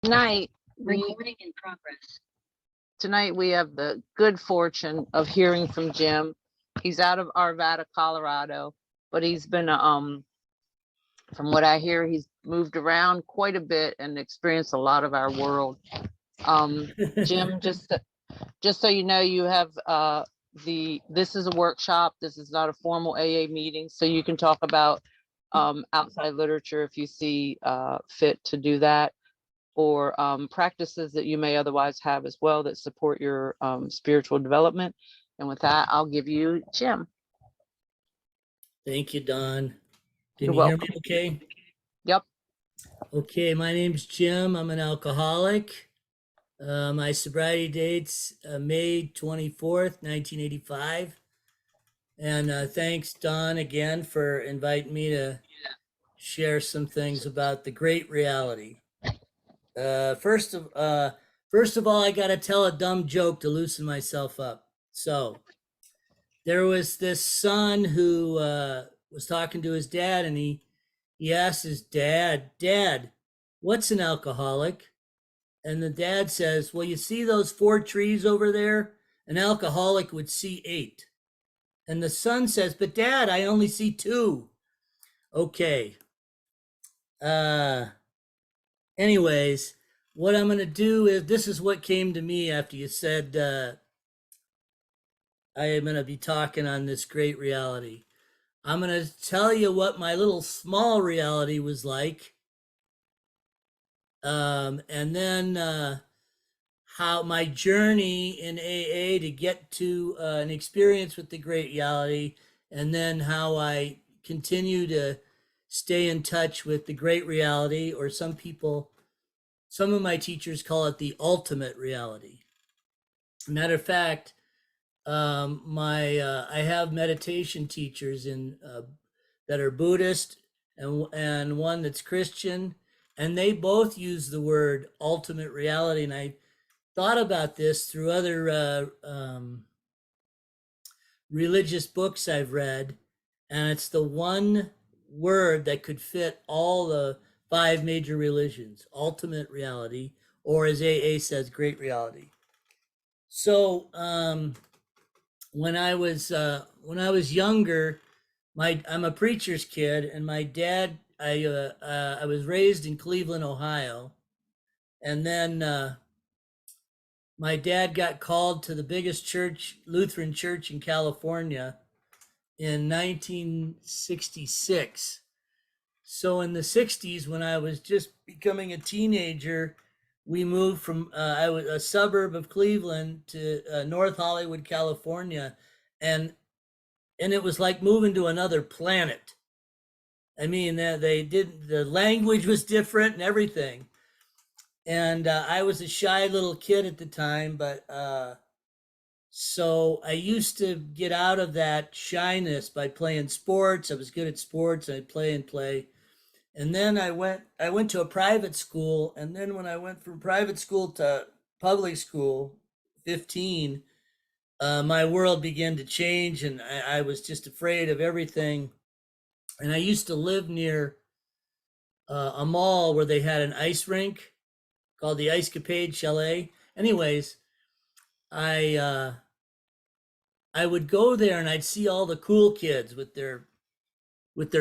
Tonight, Recording in progress. tonight we have the good fortune of hearing from Jim. He's out of Arvada, Colorado, but he's been from what I hear, he's moved around quite a bit and experienced a lot of our world. Jim, just so you know, you have this is a workshop. This is not a formal AA meeting, so you can talk about outside literature if you see fit to do that, or practices that you may otherwise have as well that support your spiritual development. And with that, I'll give you Jim. Thank you, Don. You're Can you hear welcome. me okay? Yep. Okay, my name's Jim. I'm an alcoholic. My sobriety date's May 24th, 1985. And thanks, Don, again for inviting me to share some things about the great reality. First of all, I got to tell a dumb joke to loosen myself up. So there was this son who was talking to his dad, and he asked his Dad, what's an alcoholic? And the dad says, well, you see those 4 trees over there? An alcoholic would see 8. And the son says, but Dad, I only see 2. Okay. Anyways, what I'm going to do is, this is what came to me after you said I am going to be talking on this great reality. I'm going to tell you what my little small reality was like. And then how my journey in AA to get to an experience with the great reality, and then how I continue to stay in touch with the great reality, or some of my teachers call it the ultimate reality. Matter of fact, I have meditation teachers that are Buddhist, and one that's Christian, and they both use the word ultimate reality. And I thought about this through other religious books I've read, and it's the one word that could fit all the 5 major religions: ultimate reality, or as AA says, great reality. So when I was younger, I'm a preacher's kid, and my dad, I was raised in Cleveland, Ohio, and then my dad got called to the biggest church, Lutheran church in California, in 1966. So in the 60s, when I was just becoming a teenager, we moved from I was a suburb of Cleveland to North Hollywood, California, and it was like moving to another planet. I mean, the language was different and everything. And I was a shy little kid at the time, but so I used to get out of that shyness by playing sports. I was good at sports. I'd play and play. And then I went to a private school. And then when I went from private school to public school, 15, my world began to change, and I was just afraid of everything. And I used to live near a mall where they had an ice rink called the Ice Capade Chalet. Anyways, I would go there and I'd see all the cool kids with their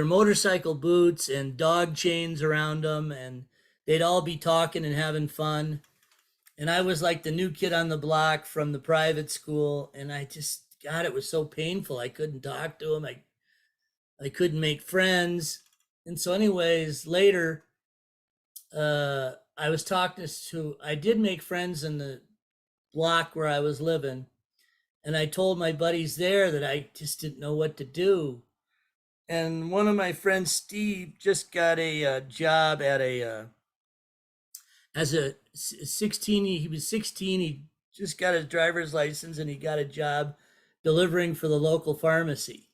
motorcycle boots and dog chains around them, and they'd all be talking and having fun. And I was like the new kid on the block from the private school, and God, it was so painful. I couldn't talk to them. I couldn't make friends. And so anyways, later, I did make friends in the block where I was living. And I told my buddies there that I just didn't know what to do. And one of my friends, Steve, just got a job at as a 16, he was 16, he just got his driver's license, and he got a job delivering for the local pharmacy.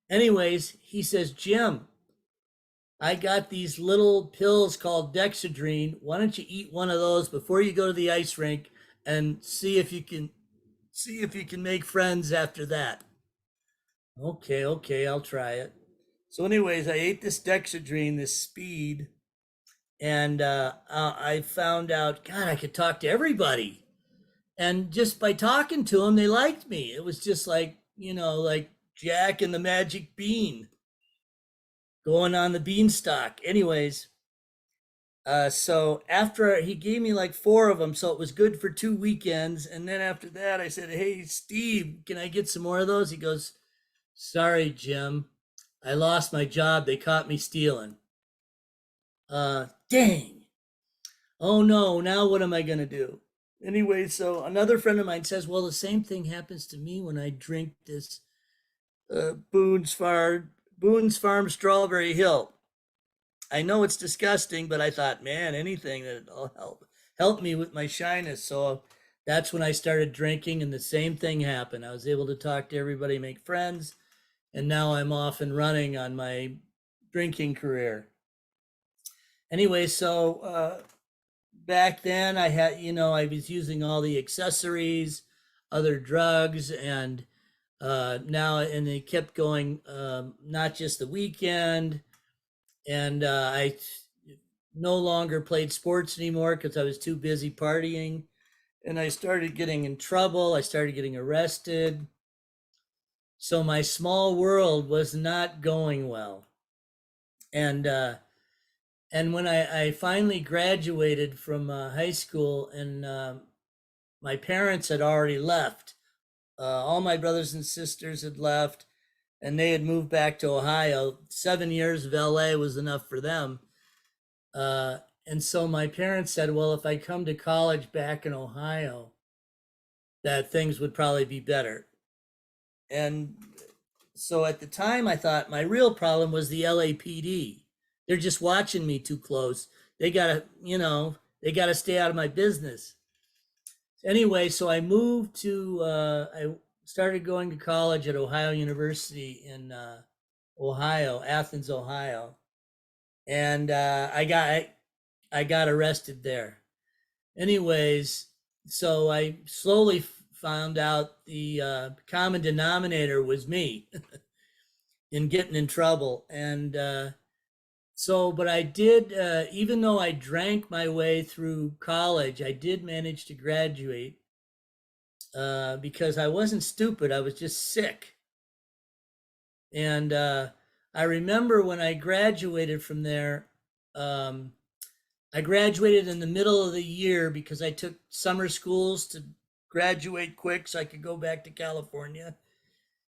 Anyways, he says, Jim, I got these little pills called Dexedrine. Why don't you eat one of those before you go to the ice rink and see if you can make friends after that. Okay, I'll try it. So anyways, I ate this Dexedrine, this speed, And I found out, God, I could talk to everybody. And just by talking to them, they liked me. It was just like, like Jack and the Magic Bean going on the beanstalk. Anyways, so after he gave me like four of them, so it was good for 2 weekends. And then after that, I said, "Hey, Steve, can I get some more of those?" He goes, "Sorry, Jim, I lost my job. They caught me stealing." Dang. Oh no, now what am I going to do? Anyway, so another friend of mine says, "Well, the same thing happens to me when I drink this Boone's Farm Strawberry Hill. I know it's disgusting, but I thought, man, anything that'll help me with my shyness." So that's when I started drinking, and the same thing happened. I was able to talk to everybody, make friends, and now I'm off and running on my drinking career. Anyway, so back then I had, I was using all the accessories, other drugs, and now, and it kept going, not just the weekend. And I no longer played sports anymore because I was too busy partying. And I started getting in trouble. I started getting arrested. So my small world was not going well. And when I finally graduated from high school, and my parents had already left. All my brothers and sisters had left, and they had moved back to Ohio. 7 years of LA was enough for them. Uh, and so my parents said, well, if I come to college back in Ohio, that things would probably be better. And so at the time, I thought my real problem was the LAPD. They're just watching me too close. They gotta, they gotta stay out of my business. Anyway, so I started going to college at Ohio University in Ohio, Athens, Ohio. And I got arrested there. Anyways, so I slowly found out the common denominator was me in getting in trouble. And but I did, even though I drank my way through college, I did manage to graduate because I wasn't stupid. I was just sick. And I remember when I graduated from there, um, I graduated in the middle of the year because I took summer schools to graduate quick so I could go back to California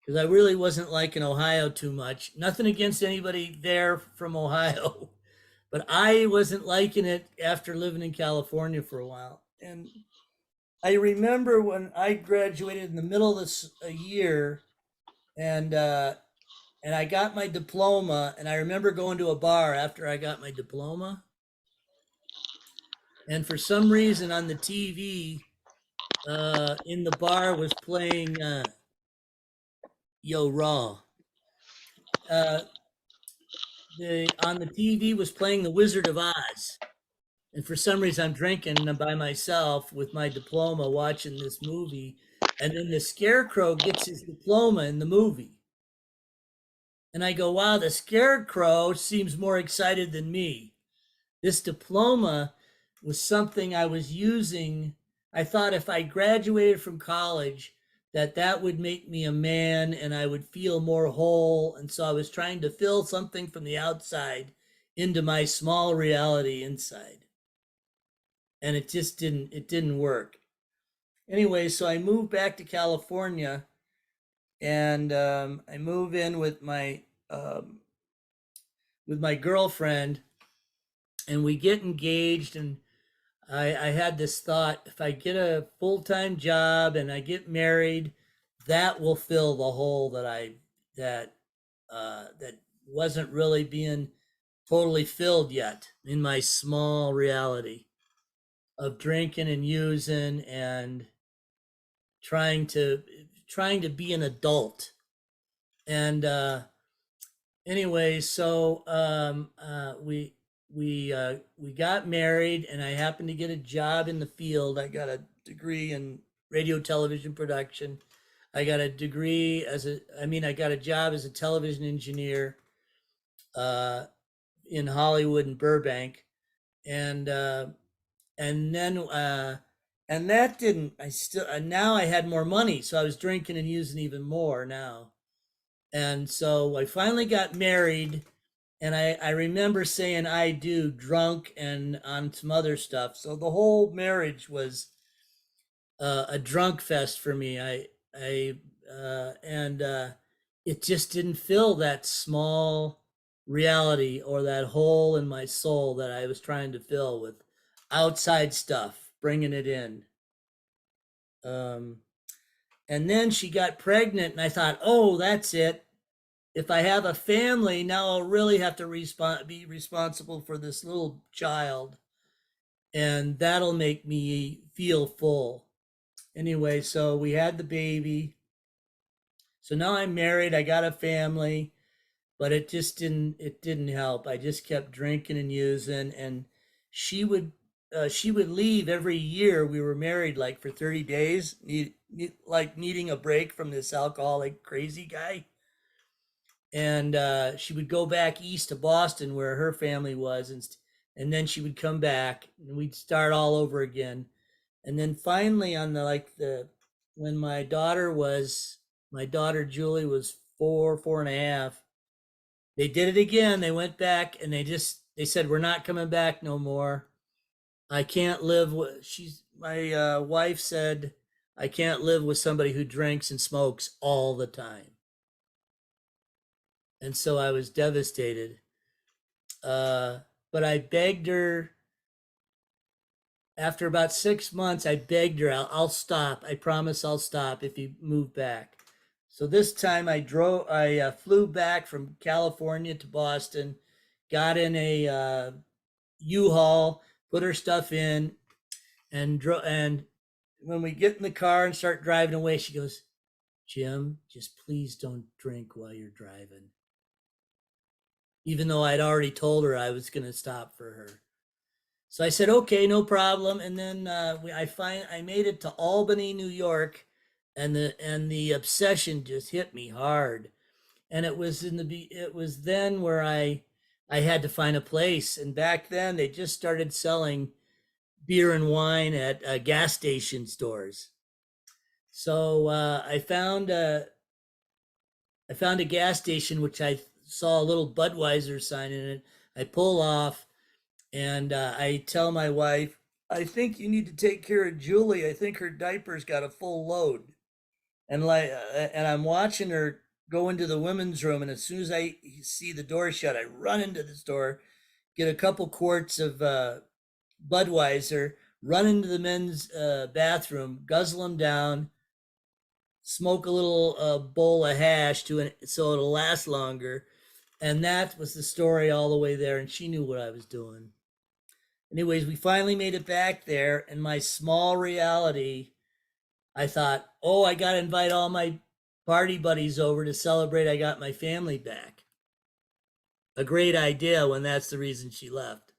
because I really wasn't liking Ohio too much. Nothing against anybody there from Ohio, but I wasn't liking it after living in California for a while. And I remember when I graduated in the middle of this year, and I got my diploma, and I remember going to a bar after I got my diploma. And for some reason on the TV in the bar was playing Yo Raw. Uh, on the TV was playing The Wizard of Oz. And for some reason I'm drinking by myself with my diploma watching this movie. And then the scarecrow gets his diploma in the movie. And I go, wow, the scarecrow seems more excited than me. This diploma was something I was using. I thought if I graduated from college, that would make me a man and I would feel more whole. And so I was trying to fill something from the outside into my small reality inside. And it didn't work. Anyway, so I moved back to California, and I move in with my girlfriend, and we get engaged. And I had this thought: if I get a full time job and I get married, that will fill the hole that wasn't really being totally filled yet in my small reality of drinking and using and trying to be an adult. And anyway, so we got married, and I happened to get a job in the field. I got a degree in radio television production. I got a degree I got a job as a television engineer in Hollywood and Burbank. and and then and that didn't. I still now I had more money, so I was drinking and using even more now. And so I finally got married, and I remember saying I do drunk and on some other stuff. So the whole marriage was a drunk fest for me. I and it just didn't fill that small reality or that hole in my soul that I was trying to fill with outside stuff, bringing it in. Um, and then she got pregnant, and I thought, oh, that's it. If I have a family, now I'll really have to be responsible for this little child, and that'll make me feel full. Anyway, so we had the baby. So now I'm married, I got a family, but it didn't help. I just kept drinking and using, and she would she would leave every year. We were married like for 30 days, like needing a break from this alcoholic crazy guy. And she would go back east to Boston where her family was, and then she would come back, and we'd start all over again. And then finally, on the when my daughter Julie was 4.5, they did it again. They went back, and they said, we're not coming back no more. I can't live with she's my wife said, I can't live with somebody who drinks and smokes all the time. And so I was devastated. Uh, but I begged her after about 6 months. I begged her, I'll stop. I promise I'll stop if you move back. So this time I flew back from California to Boston, got in a U-Haul, put her stuff in, and when we get in the car and start driving away, she goes, Jim, just please don't drink while you're driving. Even though I'd already told her I was going to stop for her. So I said, okay, no problem. And then I made it to Albany, New York, and the obsession just hit me hard. And it was then where I had to find a place. And back then they just started selling beer and wine at gas station stores. So I found a gas station which I saw a little Budweiser sign in it. I pull off, and I tell my wife, I think you need to take care of Julie. I think her diaper's got a full load. And I'm watching her go into the women's room, and as soon as I see the door shut, I run into the store, get a couple quarts of Budweiser, run into the men's bathroom, guzzle them down, smoke a little bowl of hash so it'll last longer. And that was the story all the way there. And she knew what I was doing. Anyways, we finally made it back there. In my small reality, I thought, oh, I got to invite all my party buddies over to celebrate I got my family back. A great idea when that's the reason she left.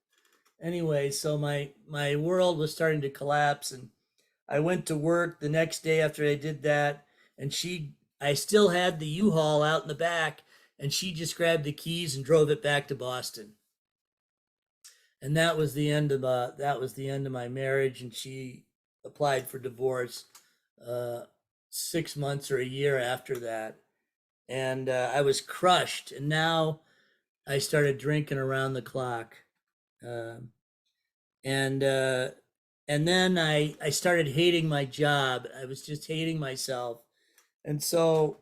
Anyway, so my world was starting to collapse, and I went to work the next day after I did that, and I still had the U-Haul out in the back, and she just grabbed the keys and drove it back to Boston. And that was the end of my marriage, and she applied for divorce 6 months or a year after that. And I was crushed, and now I started drinking around the clock. Um and and then I started hating my job. I was just hating myself, and so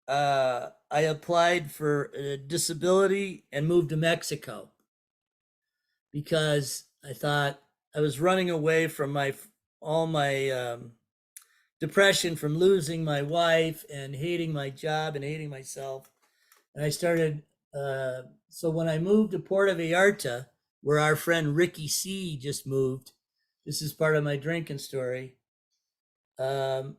I applied for a disability and moved to Mexico because I thought I was running away from my all my depression from losing my wife and hating my job and hating myself. And I started. So when I moved to Puerto Vallarta, where our friend Ricky C just moved, this is part of my drinking story. Um,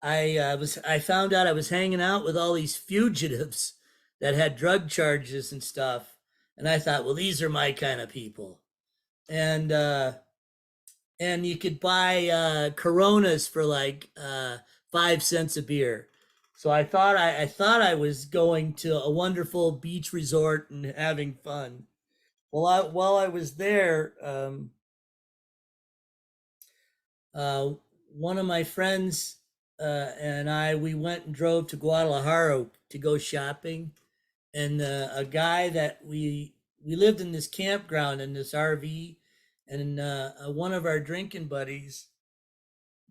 I found out I was hanging out with all these fugitives that had drug charges and stuff, and I thought, well, these are my kind of people, and you could buy Coronas for like 5 cents a beer. So I thought I was going to a wonderful beach resort and having fun. while I was there, uh, one of my friends and we went and drove to Guadalajara to go shopping, and a guy that we lived in this campground in this RV, and one of our drinking buddies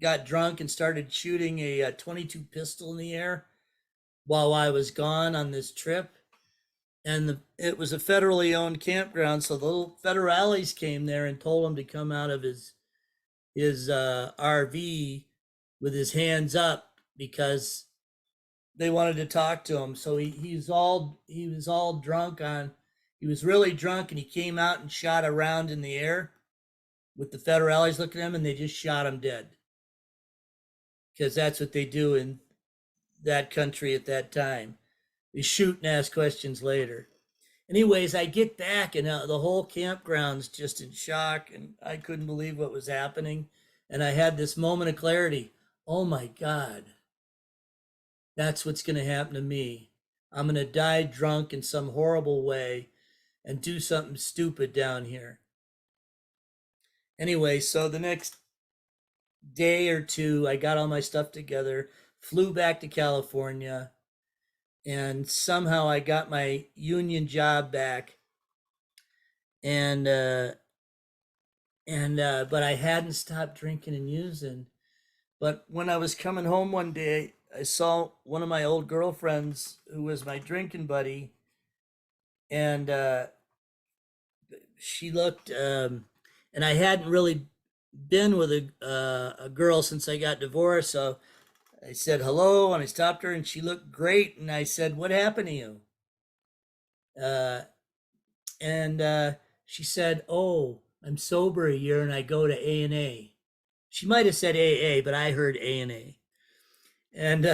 got drunk and started shooting a 22 pistol in the air while I was gone on this trip. And it was a federally owned campground, so the little federales came there and told him to come out of his RV with his hands up because they wanted to talk to him. So he was all drunk on he was really drunk, and he came out and shot a round in the air with the federales looking at him, and they just shot him dead because that's what they do in that country at that time. They shoot and ask questions later. Anyways, I get back, and the whole campground's just in shock, and I couldn't believe what was happening. And I had this moment of clarity. Oh my God, that's what's going to happen to me. I'm going to die drunk in some horrible way and do something stupid down here. Anyway, so the next day or two, I got all my stuff together, flew back to California, and somehow I got my union job back. And but I hadn't stopped drinking and using. But when I was coming home one day, I saw one of my old girlfriends who was my drinking buddy, and she looked, and I hadn't really been with a girl since I got divorced. So I said hello, and I stopped her, and she looked great. And I said, "What happened to you?" Uh, and she said, "Oh, I'm sober a year, and I go to A&A." She might have said AA, but I heard A&A. And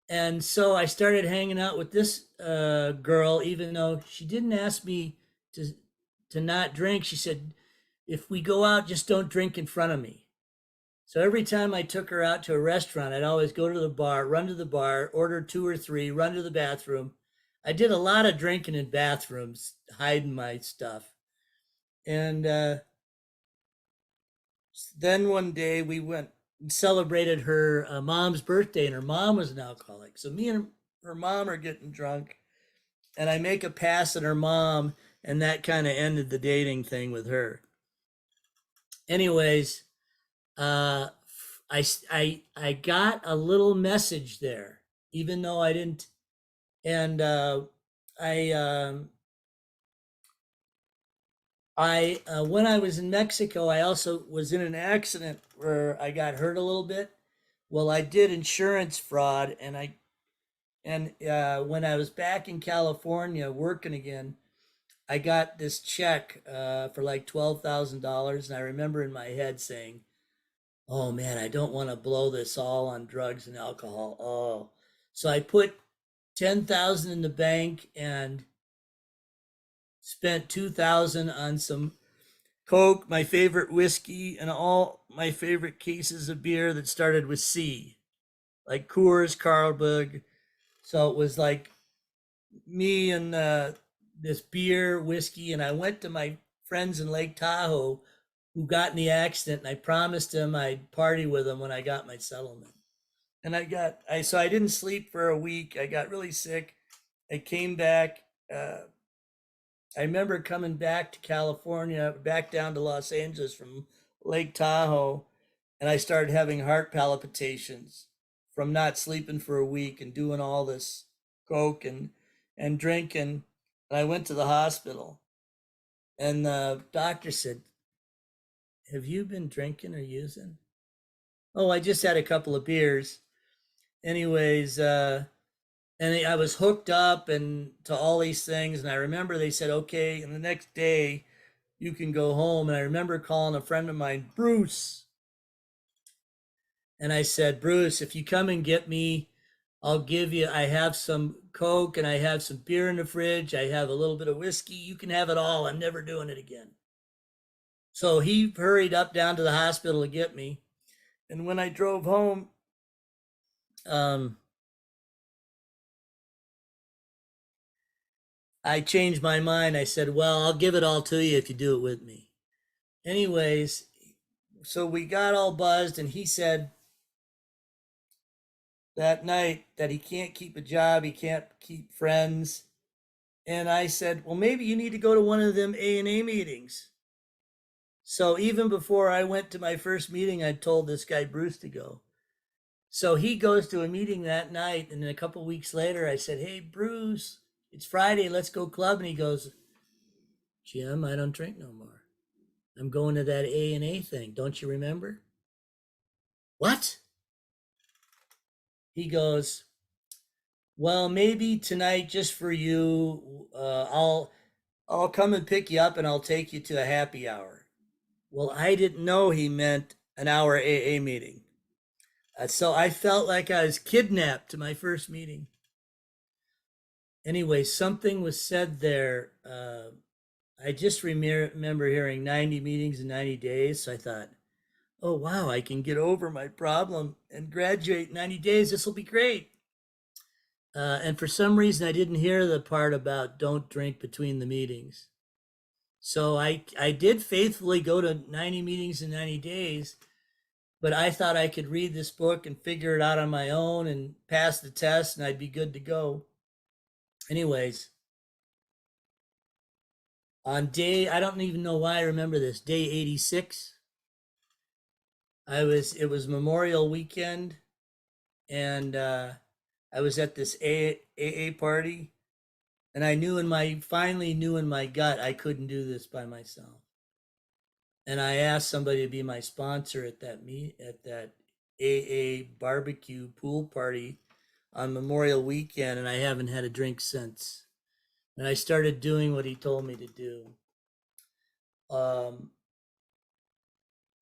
and so I started hanging out with this girl, even though she didn't ask me to not drink. She said, "If we go out, just don't drink in front of me." So every time I took her out to a restaurant, I'd always go to the bar, run to the bar, order 2 or 3, run to the bathroom. I did a lot of drinking in bathrooms, hiding my stuff. And then one day we went and celebrated her mom's birthday, and her mom was an alcoholic. So me and her mom are getting drunk, and I make a pass at her mom, and that kind of ended the dating thing with her. Anyways, uh, I got a little message there, even though I didn't. And I when I was in Mexico, I also was in an accident where I got hurt a little bit. Well, I did insurance fraud, and when I was back in California working again, I got this check for like $12,000, and I remember in my head saying, "Oh man, I don't want to blow this all on drugs and alcohol." Oh, so I put 10,000 in the bank and spent 2,000 on some Coke, my favorite whiskey, and all my favorite cases of beer that started with C, like Coors, Carlsberg. So it was like me and this beer, whiskey, and I went to my friends in Lake Tahoe who got in the accident, and I promised them I'd party with them when I got my settlement. And so I didn't sleep for a week. I got really sick. I came back. I remember coming back to California, back down to Los Angeles from Lake Tahoe, and I started having heart palpitations from not sleeping for a week and doing all this coke and drinking. And I went to the hospital, and the doctor said, "Have you been drinking or using?" "Oh, I just had a couple of beers." Anyways, and I was hooked up and to all these things. And I remember they said, "Okay, and the next day you can go home." And I remember calling a friend of mine, Bruce, and I said, "Bruce, if you come and get me, I'll give you, I have some Coke and I have some beer in the fridge. I have a little bit of whiskey. You can have it all. I'm never doing it again." So he hurried up down to the hospital to get me. And when I drove home, um, I changed my mind. I said, well, I'll give it all to you if you do it with me. Anyways, so we got all buzzed, and he said that night that he can't keep a job, he can't keep friends. And I said, well, maybe you need to go to one of them A&A meetings. So even before I went to my first meeting, I told this guy Bruce to go. So he goes to a meeting that night, and then a couple of weeks later, I said, hey, Bruce, it's Friday, let's go club. And he goes, Jim, I don't drink no more. I'm going to that A&A thing. Don't you remember? What? He goes, well, maybe tonight just for you, I'll come and pick you up and I'll take you to a happy hour. Well, I didn't know he meant an hour AA meeting. So I felt like I was kidnapped to my first meeting. Anyway, something was said there. I just remember hearing 90 meetings in 90 days. So I thought, oh, wow, I can get over my problem and graduate in 90 days. This will be great. And for some reason, I didn't hear the part about don't drink between the meetings. So I did faithfully go to 90 meetings in 90 days, but I thought I could read this book and figure it out on my own and pass the test and I'd be good to go. Anyways, on day, I don't even know why I remember this, day 86, it was Memorial Weekend, and I was at this AA party, and finally knew in my gut I couldn't do this by myself. And I asked somebody to be my sponsor at that AA barbecue pool party on Memorial Weekend, and I haven't had a drink since. And I started doing what he told me to do.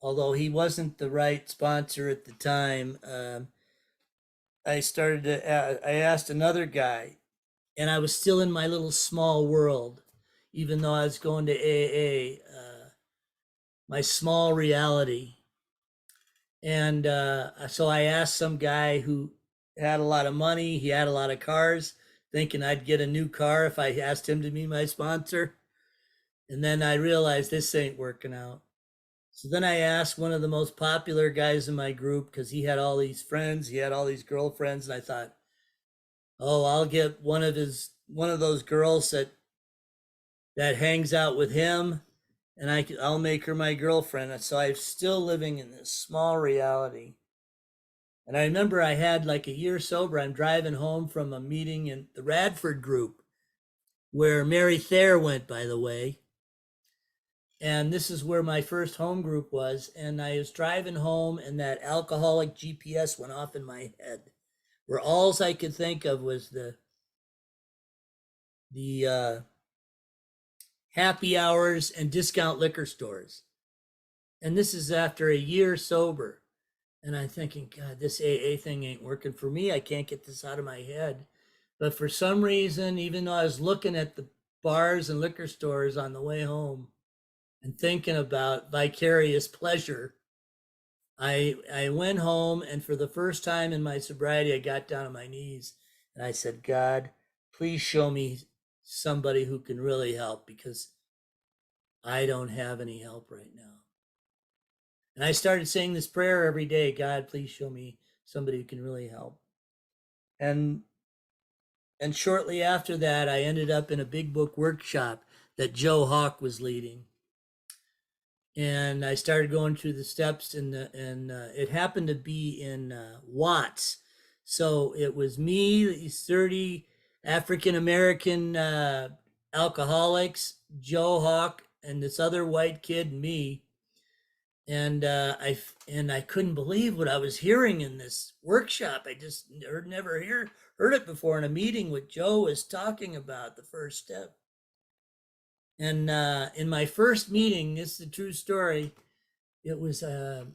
Although he wasn't the right sponsor at the time, I asked another guy, and I was still in my little small world, even though I was going to AA, my small reality. And so I asked some guy who had a lot of money, he had a lot of cars, thinking I'd get a new car if I asked him to be my sponsor. And then I realized this ain't working out. So then I asked one of the most popular guys in my group, because he had all these friends, he had all these girlfriends, and I thought, oh, I'll get one of those girls that hangs out with him, and I'll make her my girlfriend. So I'm still living in this small reality. And I remember I had like a year sober. I'm driving home from a meeting in the Radford group, where Mary Thayer went, by the way. And this is where my first home group was. And I was driving home, and that alcoholic GPS went off in my head, where all I could think of was the happy hours and discount liquor stores. And this is after a year sober. And I'm thinking, God, this AA thing ain't working for me. I can't get this out of my head. But for some reason, even though I was looking at the bars and liquor stores on the way home and thinking about vicarious pleasure, I went home, and for the first time in my sobriety, I got down on my knees and I said, God, please show me somebody who can really help, because I don't have any help right now. And I started saying this prayer every day, God, please show me somebody who can really help. And shortly after that, I ended up in a big book workshop that Joe Hawk was leading. And I started going through the steps, and it happened to be in Watts. So it was me, these 30 African-American alcoholics, Joe Hawk, and this other white kid, and me. And I couldn't believe what I was hearing in this workshop. I just never heard it before in a meeting. What Joe was talking about, the first step. And in my first meeting, this is a true story. It was at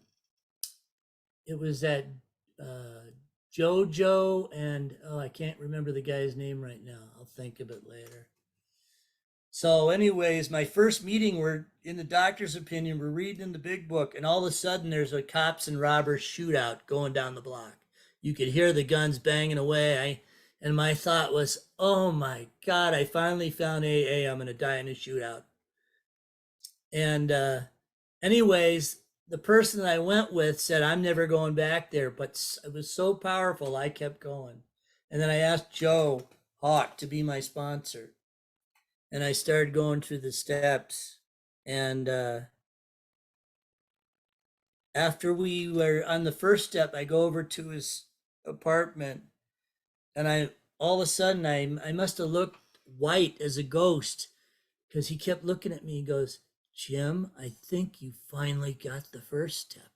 JoJo, and I can't remember the guy's name right now. I'll think of it later. So anyways, my first meeting, we're in the doctor's opinion, we're reading in the big book, and all of a sudden there's a cops and robbers shootout going down the block. You could hear the guns banging away. And my thought was, oh my God, I finally found AA. I'm going to die in a shootout. And anyways, the person that I went with said, I'm never going back there. But it was so powerful, I kept going. And then I asked Joe Hawk to be my sponsor. And I started going through the steps. And after we were on the first step, I go over to his apartment. And all of a sudden, I must have looked white as a ghost because he kept looking at me and goes, Jim, I think you finally got the first step.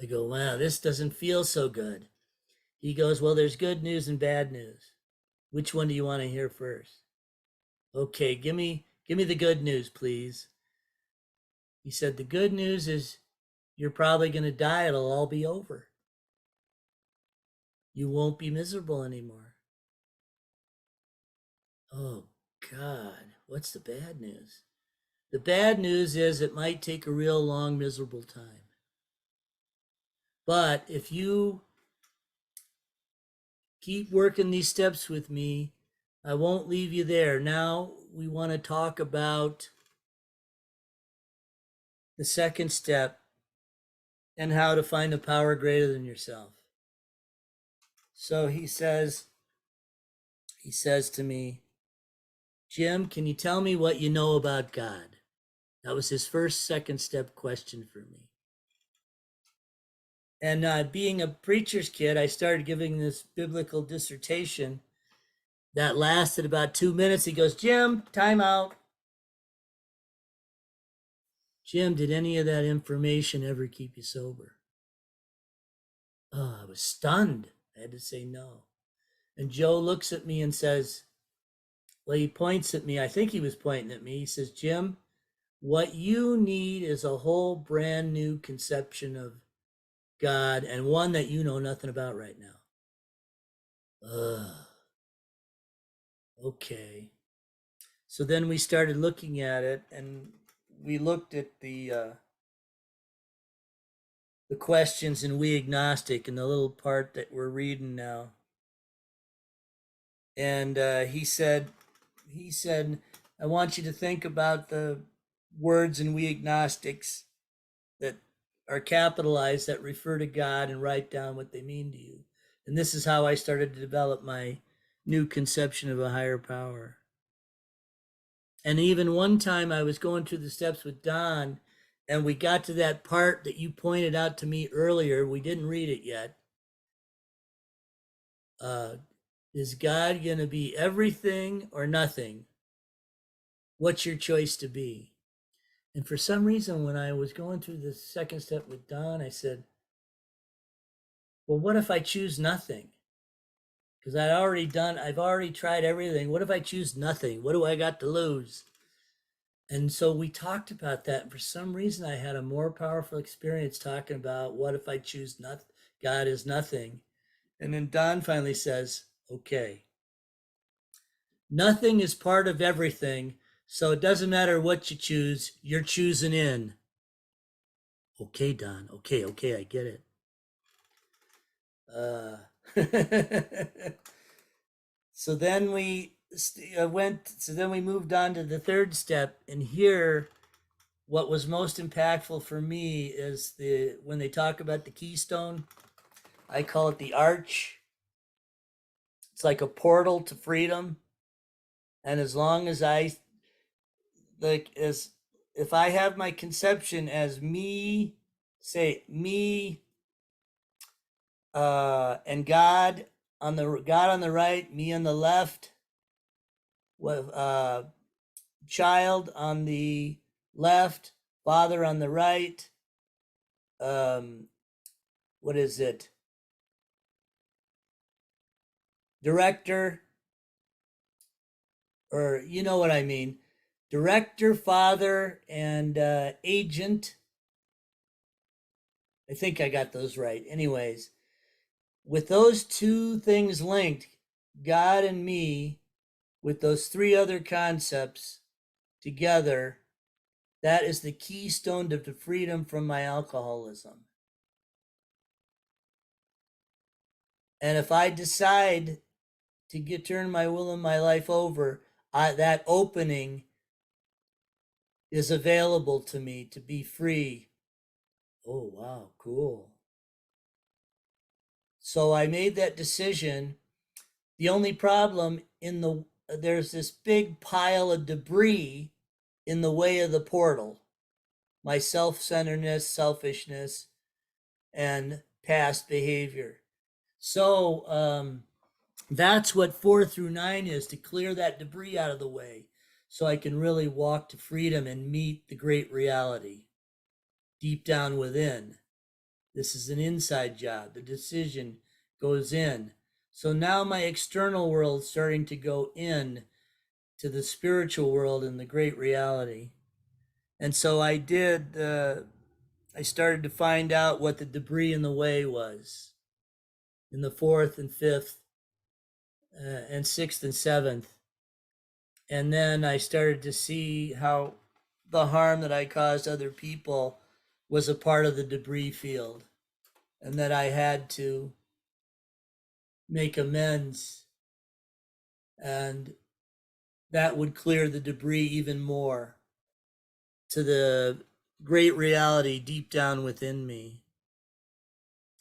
I go, wow, this doesn't feel so good. He goes, well, there's good news and bad news. Which one do you want to hear first? Okay, give me the good news, please. He said, the good news is you're probably going to die. It'll all be over. You won't be miserable anymore. Oh, God, what's the bad news? The bad news is it might take a real long, miserable time. But if you keep working these steps with me, I won't leave you there. Now we want to talk about the second step and how to find a power greater than yourself. So he says to me, Jim, can you tell me what you know about God? That was his first second step question for me. And being a preacher's kid, I started giving this biblical dissertation that lasted about 2 minutes. He goes, Jim, time out. Jim, did any of that information ever keep you sober? Oh, I was stunned. I had to say no. And Joe looks at me and says, well, he points at me. I think he was pointing at me. He says, Jim, what you need is a whole brand new conception of God and one that you know nothing about right now. Okay. So then we started looking at it, and we looked at the questions in We Agnostic and the little part that we're reading now. And he said, I want you to think about the words in We Agnostics that are capitalized that refer to God and write down what they mean to you. And this is how I started to develop my new conception of a higher power. And even one time I was going through the steps with Don, and we got to that part that you pointed out to me earlier. We didn't read it yet. Is God going to be everything or nothing? What's your choice to be? And for some reason, when I was going through the second step with Don, I said, well, what if I choose nothing? Because I've already tried everything. What if I choose nothing? What do I got to lose? And so we talked about that. And for some reason, I had a more powerful experience talking about what if I choose nothing? God is nothing. And then Don finally says, okay, nothing is part of everything. So it doesn't matter what you choose, you're choosing in. Okay, Don. Okay, I get it. So then we moved on to the third step, and here what was most impactful for me is when they talk about the keystone, I call it the arch. It's like a portal to freedom. And as long as if I have my conception as me, and God on the right, me on the left, with child on the left, father on the right. What is it? Director, or you know what I mean. Director, father, and agent. I think I got those right. Anyways, with those two things linked, God and me, with those three other concepts together, that is the keystone to freedom from my alcoholism. And if I decide to turn my will and my life over, that opening is available to me to be free. Oh, wow, cool. So I made that decision. The only problem there's this big pile of debris in the way of the portal. My self-centeredness, selfishness, and past behavior. So that's what 4 through 9 is, to clear that debris out of the way so I can really walk to freedom and meet the great reality deep down within. This is an inside job. The decision goes in. So now my external world is starting to go in to the spiritual world and the great reality. And so I started to find out what the debris in the way was in the fourth and fifth and sixth and seventh. And then I started to see how the harm that I caused other people was a part of the debris field, and that I had to make amends, and that would clear the debris even more to the great reality deep down within me.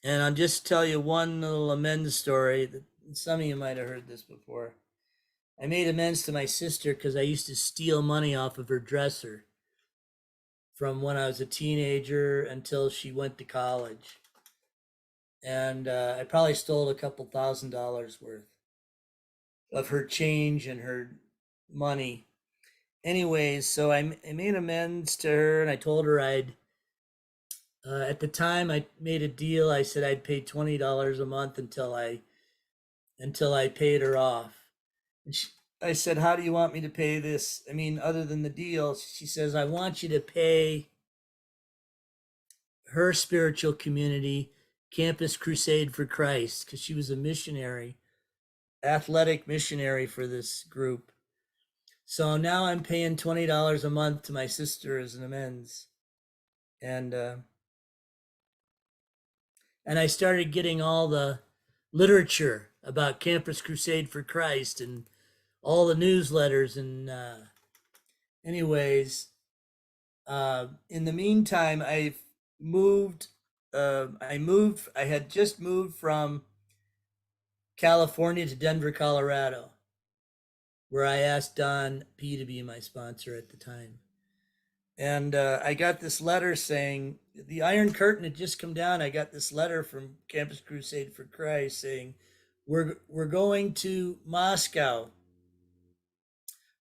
And I'll just tell you one little amends story that some of you might have heard this before. I made amends to my sister because I used to steal money off of her dresser from when I was a teenager until she went to college. And I probably stole a couple $1,000s worth of her change and her money. Anyways, so I made amends to her, and I told her at the time I made a deal. I said I'd pay $20 a month until I paid her off. And I said, how do you want me to pay this? I mean, other than the deal, she says, I want you to pay her spiritual community, Campus Crusade for Christ, because she was a missionary, athletic missionary for this group. So now I'm paying $20 a month to my sister as an amends. And I started getting all the literature about Campus Crusade for Christ and all the newsletters. And anyways, in the meantime, I had just moved from California to Denver, Colorado, where I asked Don P. to be my sponsor at the time. And I got this letter saying the Iron Curtain had just come down. I got this letter from Campus Crusade for Christ saying, we're going to Moscow,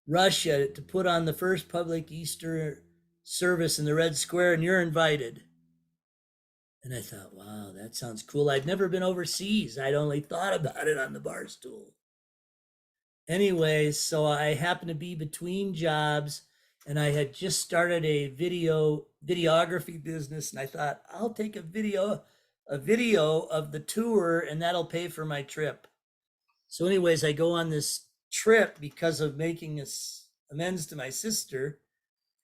Russia, to put on the first public Easter service in the Red Square, and you're invited. And I thought, wow, that sounds cool. I'd never been overseas. I'd only thought about it on the bar stool. Anyways, so I happened to be between jobs, and I had just started a videography business, and I thought, I'll take a video of the tour, and that'll pay for my trip. So anyways, I go on this trip because of making this amends to my sister.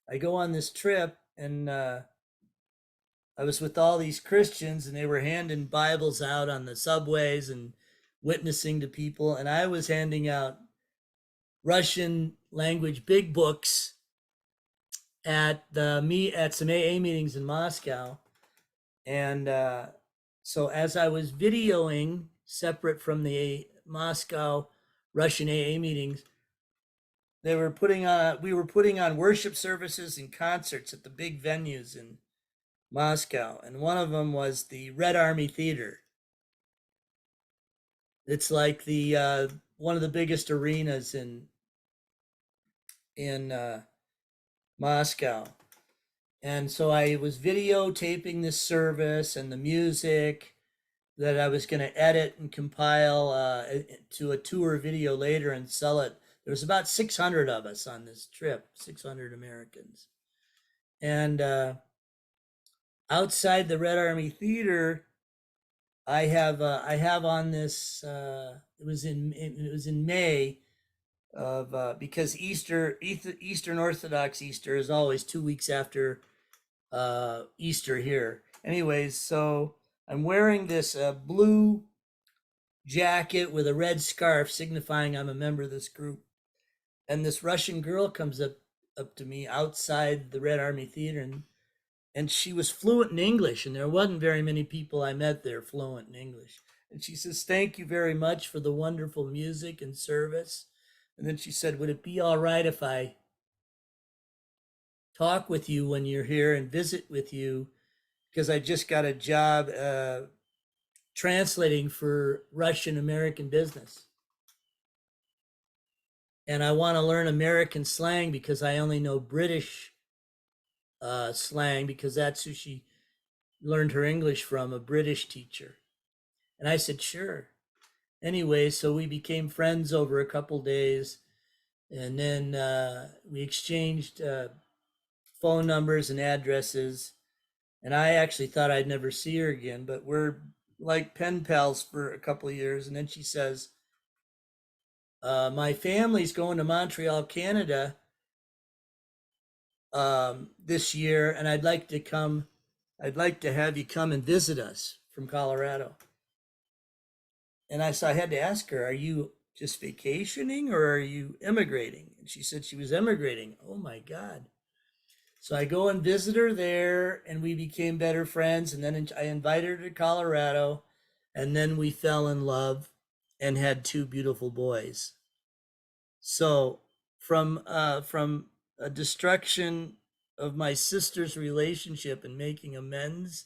I go on this trip, and I was with all these Christians, and they were handing Bibles out on the subways and witnessing to people, and I was handing out Russian language big books at some AA meetings in Moscow. And so as I was videoing separate from the Moscow Russian AA meetings, we were putting on worship services and concerts at the big venues in Moscow, and one of them was the Red Army Theater. It's like the one of the biggest arenas in Moscow. And so I was videotaping this service and the music that I was going to edit and compile to a tour video later and sell it. There was about 600 of us on this trip, 600 Americans. And outside the Red Army Theater, I have on this. It was in May of because Eastern Orthodox Easter is always 2 weeks after Easter here. Anyways, so I'm wearing this blue jacket with a red scarf signifying I'm a member of this group. And this Russian girl comes up to me outside the Red Army Theater, and she was fluent in English, and there wasn't very many people I met there fluent in English. And she says, "Thank you very much for the wonderful music and service." And then she said, "Would it be all right if I talk with you when you're here and visit with you? Because I just got a job translating for Russian American business. And I want to learn American slang because I only know British slang because that's who she learned her English from, a British teacher." And I said, "Sure." Anyway, so we became friends over a couple days, and then we exchanged phone numbers and addresses. And I actually thought I'd never see her again, but we're like pen pals for a couple of years. And then she says, "My family's going to Montreal, Canada this year, and I'd like to have you come and visit us from Colorado." And I had to ask her, "Are you just vacationing or are you immigrating?" And she said she was immigrating. Oh my God. So I go and visit her there, and we became better friends. And then I invited her to Colorado, and then we fell in love and had two beautiful boys. So from a destruction of my sister's relationship and making amends,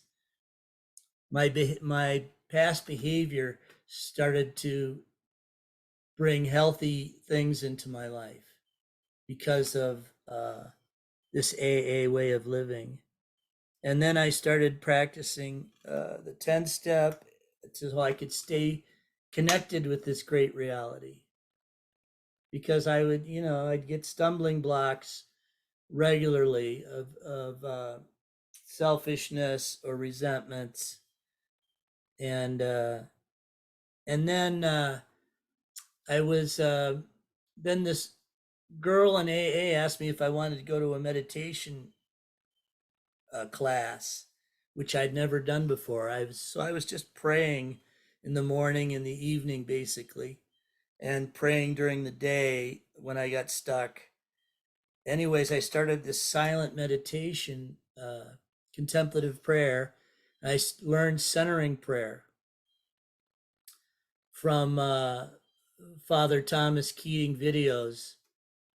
my past behavior started to bring healthy things into my life because of this AA way of living. And then I started practicing the 10 step so I could stay connected with this great reality. Because I would, I'd get stumbling blocks regularly of selfishness or resentments. And then I was, then this girl in AA asked me if I wanted to go to a meditation class, which I'd never done before. I was just praying in the morning and the evening, basically, and praying during the day when I got stuck. Anyways, I started this silent meditation, contemplative prayer. I learned centering prayer from Father Thomas Keating videos.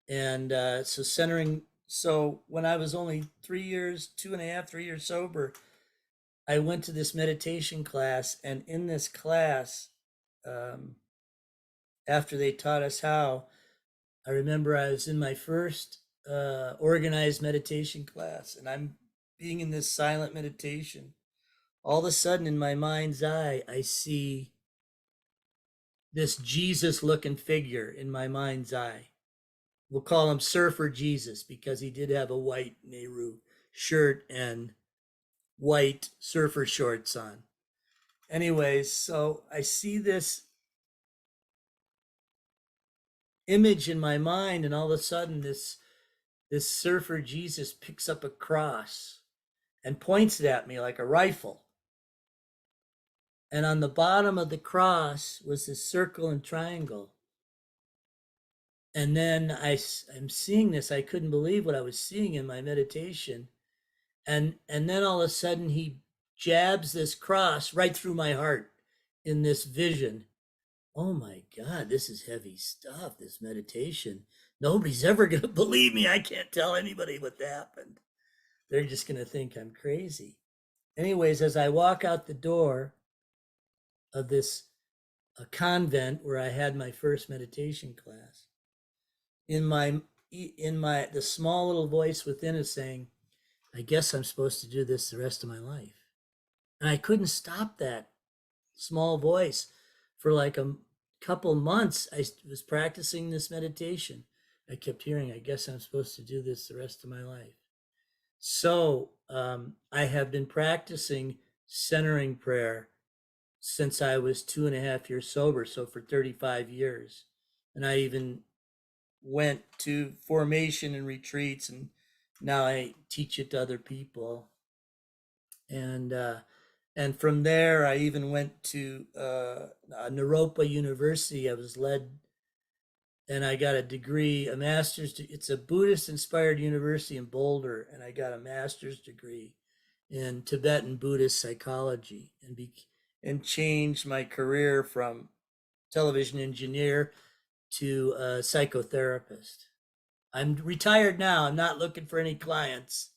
And so centering, so when I was only 3 years sober, I went to this meditation class. And in this class, after they taught us how, I remember I was in my first organized meditation class, and I'm being in this silent meditation. All of a sudden, in my mind's eye, I see this Jesus looking figure in my mind's eye. We'll call him Surfer Jesus because he did have a white Nehru shirt and white surfer shorts on. Anyways, so I see this image in my mind, and all of a sudden this surfer Jesus picks up a cross and points it at me like a rifle. And on the bottom of the cross was this circle and triangle. And then I'm seeing this. I couldn't believe what I was seeing in my meditation. And then all of a sudden he jabs this cross right through my heart in this vision. Oh my God, this is heavy stuff, this meditation. Nobody's ever going to believe me. I can't tell anybody what happened. They're just going to think I'm crazy. Anyways, as I walk out the door of this convent where I had my first meditation class, in the small little voice within is saying, "I guess I'm supposed to do this the rest of my life." And I couldn't stop that small voice for like a couple months. I was practicing this meditation. I kept hearing, "I guess I'm supposed to do this the rest of my life." So I have been practicing centering prayer since I was 2.5 years sober, so for 35 years. And I even went to formation and retreats, and now I teach it to other people. And And from there, I even went to Naropa University. I was led, and I got a degree, a master's. It's a Buddhist-inspired university in Boulder, and I got a master's degree in Tibetan Buddhist psychology, and changed my career from television engineer to a psychotherapist. I'm retired now. I'm not looking for any clients.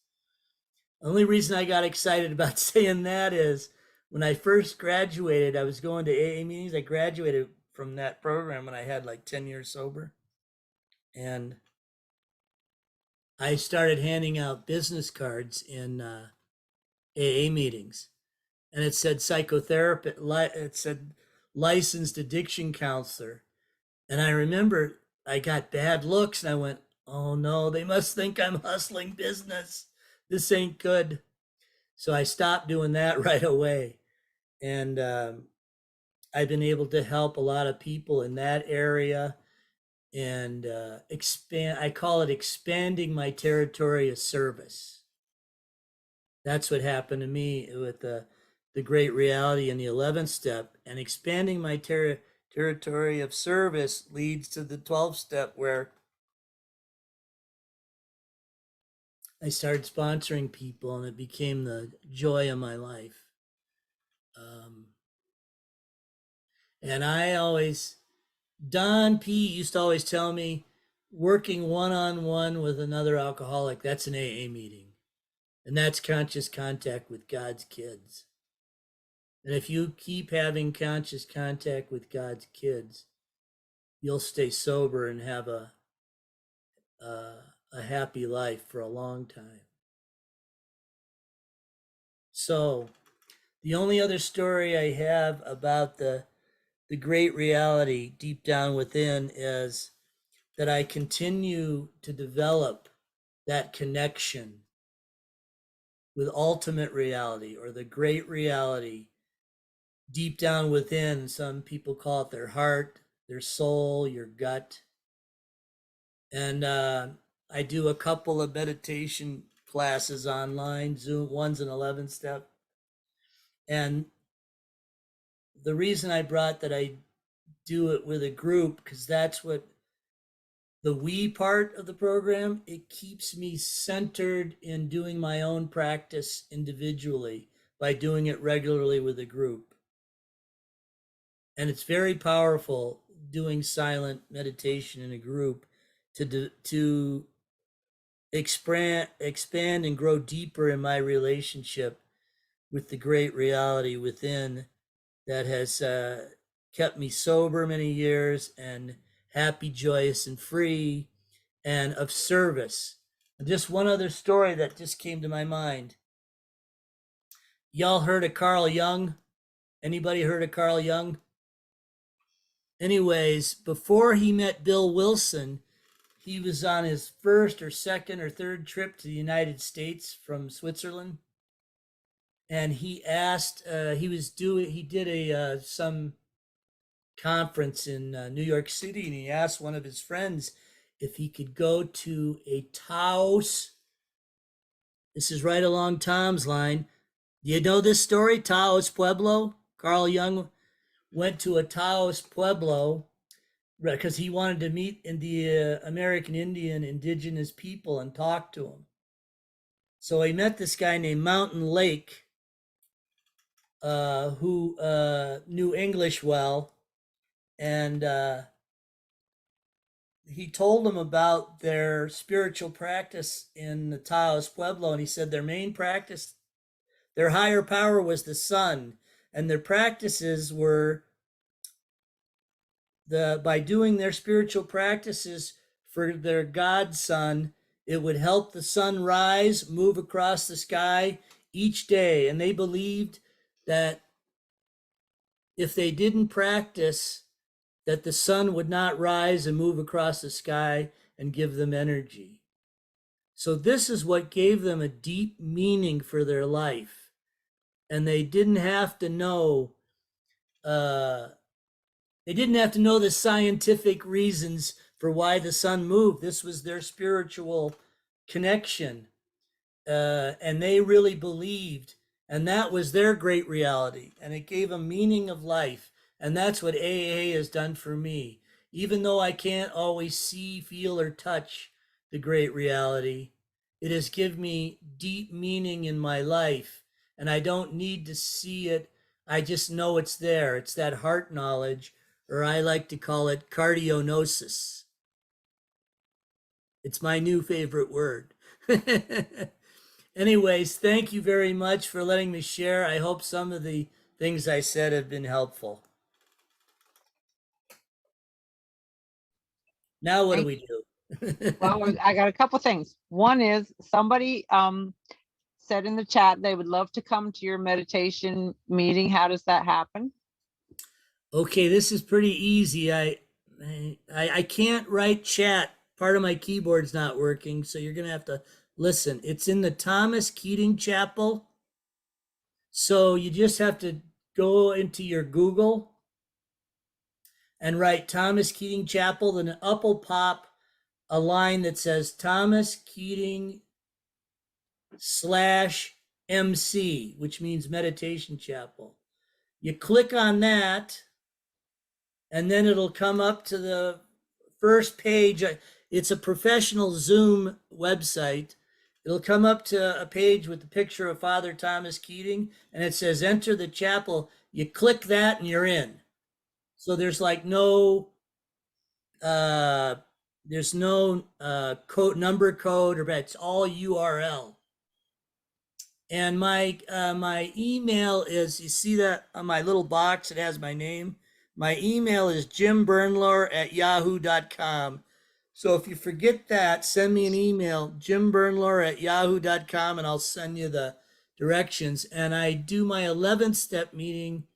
The only reason I got excited about saying that is when I first graduated, I was going to AA meetings. I graduated from that program when I had like 10 years sober. And I started handing out business cards in AA meetings. And it said psychotherapist, it said licensed addiction counselor. And I remember I got bad looks and I went, oh no, they must think I'm hustling business. This ain't good. So I stopped doing that right away. And I've been able to help a lot of people in that area and expand. I call it expanding my territory of service. That's what happened to me with the great reality in the 11th step. And expanding my territory of service leads to the 12th step, where I started sponsoring people and it became the joy of my life. And I always, Don P used to always tell me, working one-on-one with another alcoholic, that's an AA meeting. And that's conscious contact with God's kids. And if you keep having conscious contact with God's kids, you'll stay sober and have a happy life for a long time. So the only other story I have about the great reality deep down within is that I continue to develop that connection with ultimate reality, or the great reality deep down within. Some people call it their heart, their soul, your gut. And I do a couple of meditation classes online, Zoom. One's an 11 step. And the reason I brought that I do it with a group, because that's what the we part of the program, it keeps me centered in doing my own practice individually by doing it regularly with a group. And it's very powerful doing silent meditation in a group to expand and grow deeper in my relationship with the great reality within that has kept me sober many years and happy, joyous, and free, and of service. And just one other story that just came to my mind. Y'all heard of Carl Jung? Anybody heard of Carl Jung? Anyways, before he met Bill Wilson, he was on his first or second or third trip to the United States from Switzerland. And he asked, he did some conference in New York City, and he asked one of his friends if he could go to a Taos. This is right along Tom's line. Do you know this story, Taos Pueblo? Carl Jung went to a Taos Pueblo because he wanted to meet in the American Indian indigenous people and talk to them. So he met this guy named Mountain Lake, who knew English well, and he told him about their spiritual practice in the Taos Pueblo, and he said their main practice, their higher power was the sun, and their practices were by doing their spiritual practices for their godson, it would help the sun rise, move across the sky each day. And they believed that if they didn't practice, that the sun would not rise and move across the sky and give them energy. So this is what gave them a deep meaning for their life. And they didn't have to know the scientific reasons for why the sun moved. This was their spiritual connection. And they really believed And that was their great reality. And it gave them meaning of life. And that's what AA has done for me. Even though I can't always see, feel, or touch the great reality, it has given me deep meaning in my life. And I don't need to see it. I just know it's there. It's that heart knowledge, or I like to call it cardionosis. It's my new favorite word. Anyways, thank you very much for letting me share. I hope some of the things I said have been helpful. Now, what do we do? Well, I got a couple things. One is somebody said in the chat they would love to come to your meditation meeting. How does that happen? Okay, this is pretty easy. I can't write chat. Part of my keyboard's not working, so you're gonna have to listen. It's in the Thomas Keating Chapel. So you just have to go into your Google and write Thomas Keating Chapel, then up will pop a line that says Thomas Keating /MC, which means meditation chapel. You click on that, and then it'll come up to the first page. It's a professional Zoom website. It'll come up to a page with the picture of Father Thomas Keating, and it says enter the chapel. You click that and you're in. So there's like no code, number code, or it's all URL. And my email is, you see that on my little box, it has my name. My email is jimburnlohr@yahoo.com. So if you forget that, send me an email, jimburnlohr@yahoo.com, and I'll send you the directions. And I do my 11th step meeting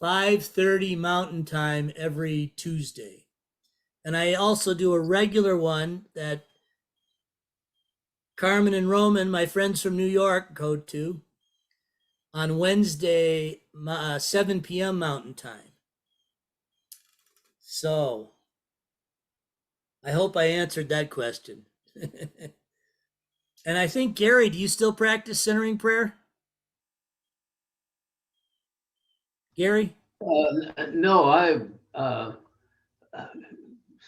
5:30 Mountain Time every Tuesday. And I also do a regular one that Carmen and Roman, my friends from New York, go to on Wednesday, 7 p.m. Mountain Time. So I hope I answered that question. And I think, Gary, do you still practice centering prayer? Gary? No,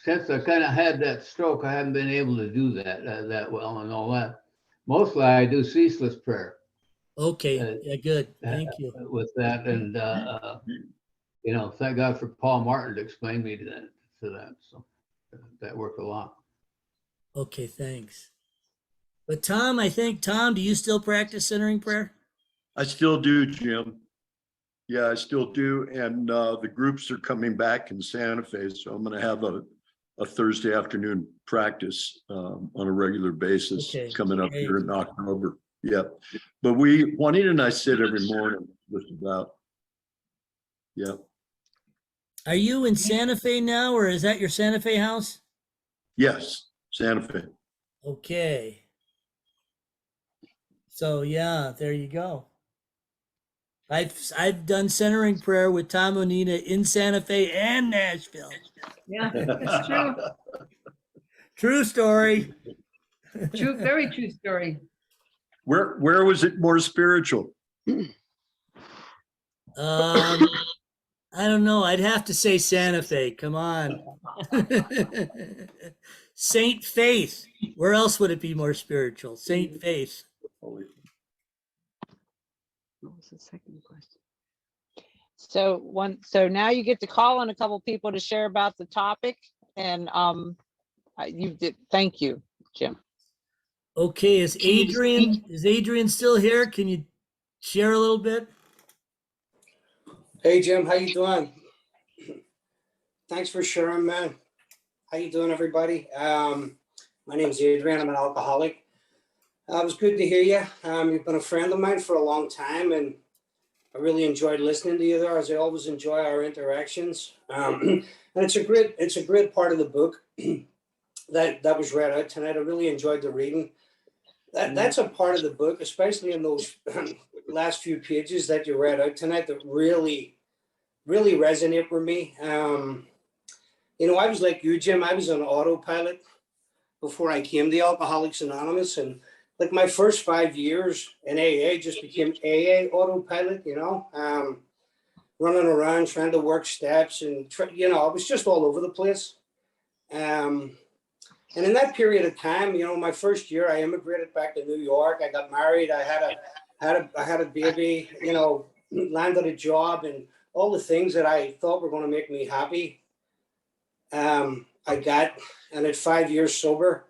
since I kind of had that stroke, I haven't been able to do that well and all that. Mostly I do ceaseless prayer. Okay, yeah, good. Thank you. With that, and thank God for Paul Martin to explain me to that. So that worked a lot. Okay, thanks. But Tom, do you still practice centering prayer? I still do, Jim. Yeah, I still do. And the groups are coming back in Santa Fe. So I'm going to have a Thursday afternoon practice on a regular basis coming up here in October. Yep. But Juanita and I sit every morning just about. Yep. Are you in Santa Fe now, or is that your Santa Fe house? Yes, Santa Fe. Okay. So yeah, there you go. I've done centering prayer with Tom O'Neill in Santa Fe and Nashville. Yeah, it's true. True story. True, very true story. Where was it more spiritual? I don't know. I'd have to say Santa Fe. Come on. Saint Faith. Where else would it be more spiritual? Saint Faith. What was the second question? So now you get to call on a couple people to share about the topic, and you did. Thank you, Jim. Okay, is Adrian still here? Can you share a little bit? Hey Jim, how you doing? Thanks for sharing, man. How you doing, everybody? My name's Adrian. I'm an alcoholic. It was good to hear you. You've been a friend of mine for a long time, and I really enjoyed listening to you there, as I always enjoy our interactions. And it's a great part of the book that was read out tonight. I really enjoyed the reading. That's a part of the book, especially in those last few pages that you read out tonight, that really resonate with me. I was like you, Jim. I was on autopilot before I came to Alcoholics Anonymous, and like my first 5 years in AA just became AA autopilot, running around trying to work steps and, it was just all over the place. And in that period of time, my first year, I immigrated back to New York. I got married. I had a baby, landed a job, and all the things that I thought were going to make me happy. I got, and at 5 years sober,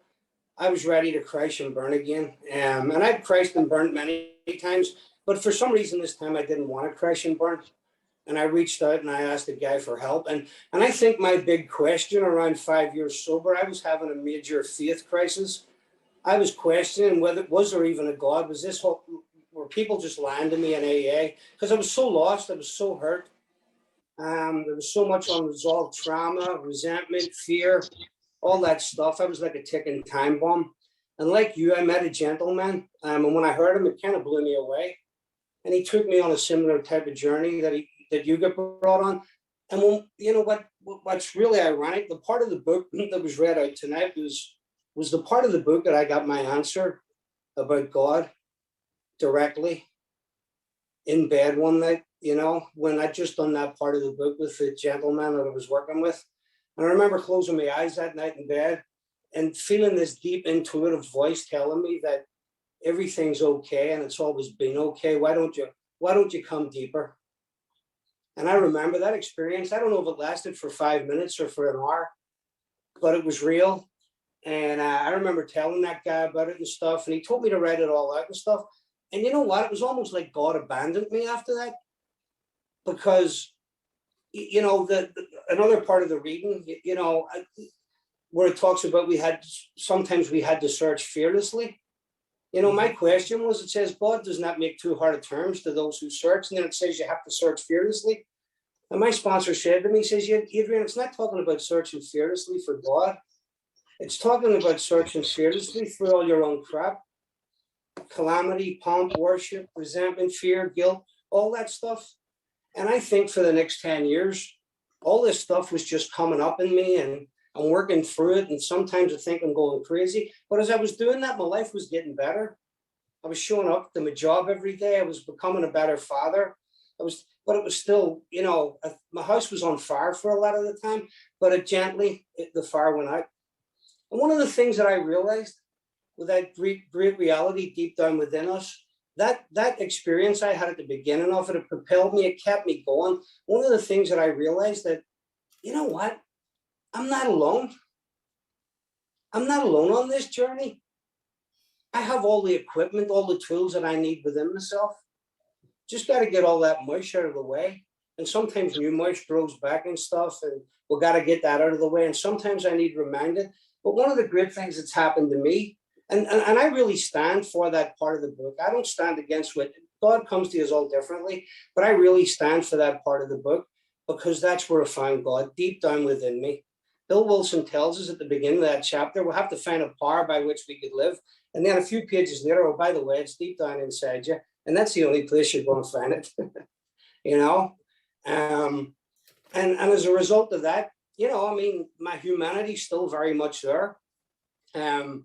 I was ready to crash and burn again. And I'd crashed and burned many times, but for some reason this time I didn't want to crash and burn. And I reached out and I asked the guy for help. And I think my big question around 5 years sober, I was having a major faith crisis. I was questioning whether, was there even a God? Was this whole, were people just lying to me in AA? Because I was so lost, I was so hurt. There was so much unresolved trauma, resentment, fear, all that stuff. I was like a ticking time bomb. And like you, I met a gentleman. And when I heard him, it kind of blew me away. And he took me on a similar type of journey that you got brought on. And what's really ironic, the part of the book that was read out tonight was the part of the book that I got my answer about God directly in bed one night, when I'd just done that part of the book with the gentleman that I was working with. And I remember closing my eyes that night in bed and feeling this deep intuitive voice telling me that everything's okay and it's always been okay. Why don't you come deeper? And I remember that experience. I don't know if it lasted for 5 minutes or for an hour, but it was real. And I remember telling that guy about it and stuff, and he told me to write it all out and stuff. And you know what? It was almost like God abandoned me after that, because another part of the reading, where it talks about sometimes we had to search fearlessly. My question was, it says God does not make too hard of terms to those who search, and then it says you have to search fearlessly. And my sponsor said to me, he says, yeah, Adrian, it's not talking about searching fearlessly for God. It's talking about searching fearlessly through all your own crap, calamity, pomp, worship, resentment, fear, guilt, all that stuff. And I think for the next 10 years, all this stuff was just coming up in me, and I'm working through it. And sometimes I think I'm going crazy. But as I was doing that, my life was getting better. I was showing up to my job every day. I was becoming a better father. But it was still, my house was on fire for a lot of the time, but the fire went out. And one of the things that I realized with that great reality deep down within us, that experience I had at the beginning of it propelled me, it kept me going. One of the things that I realized that, you know what? I'm not alone. I'm not alone on this journey. I have all the equipment, all the tools that I need within myself. Just got to get all that mush out of the way. And sometimes new mush grows back and stuff, and we got to get that out of the way. And sometimes I need reminded. But one of the great things that's happened to me, and I really stand for that part of the book. I don't stand against what God comes to us all differently, but I really stand for that part of the book, because that's where I find God deep down within me. Bill Wilson tells us at the beginning of that chapter, we'll have to find a power by which we could live. And then a few pages later, oh, by the way, it's deep down inside you. And that's the only place you're going to find it, And as a result of that, my humanity's still very much there. And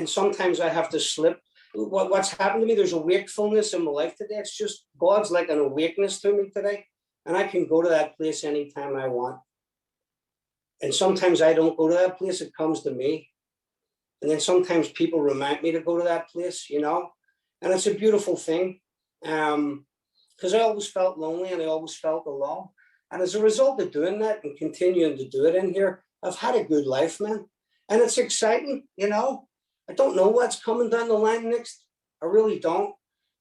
sometimes I have to slip. What's happened to me, there's a wakefulness in my life today. It's just God's like an awakeness to me today. And I can go to that place anytime I want. And sometimes I don't go to that place, it comes to me. And then sometimes people remind me to go to that place, And it's a beautiful thing, because I always felt lonely and I always felt alone. And as a result of doing that and continuing to do it in here, I've had a good life, man. And it's exciting, I don't know what's coming down the line next. I really don't.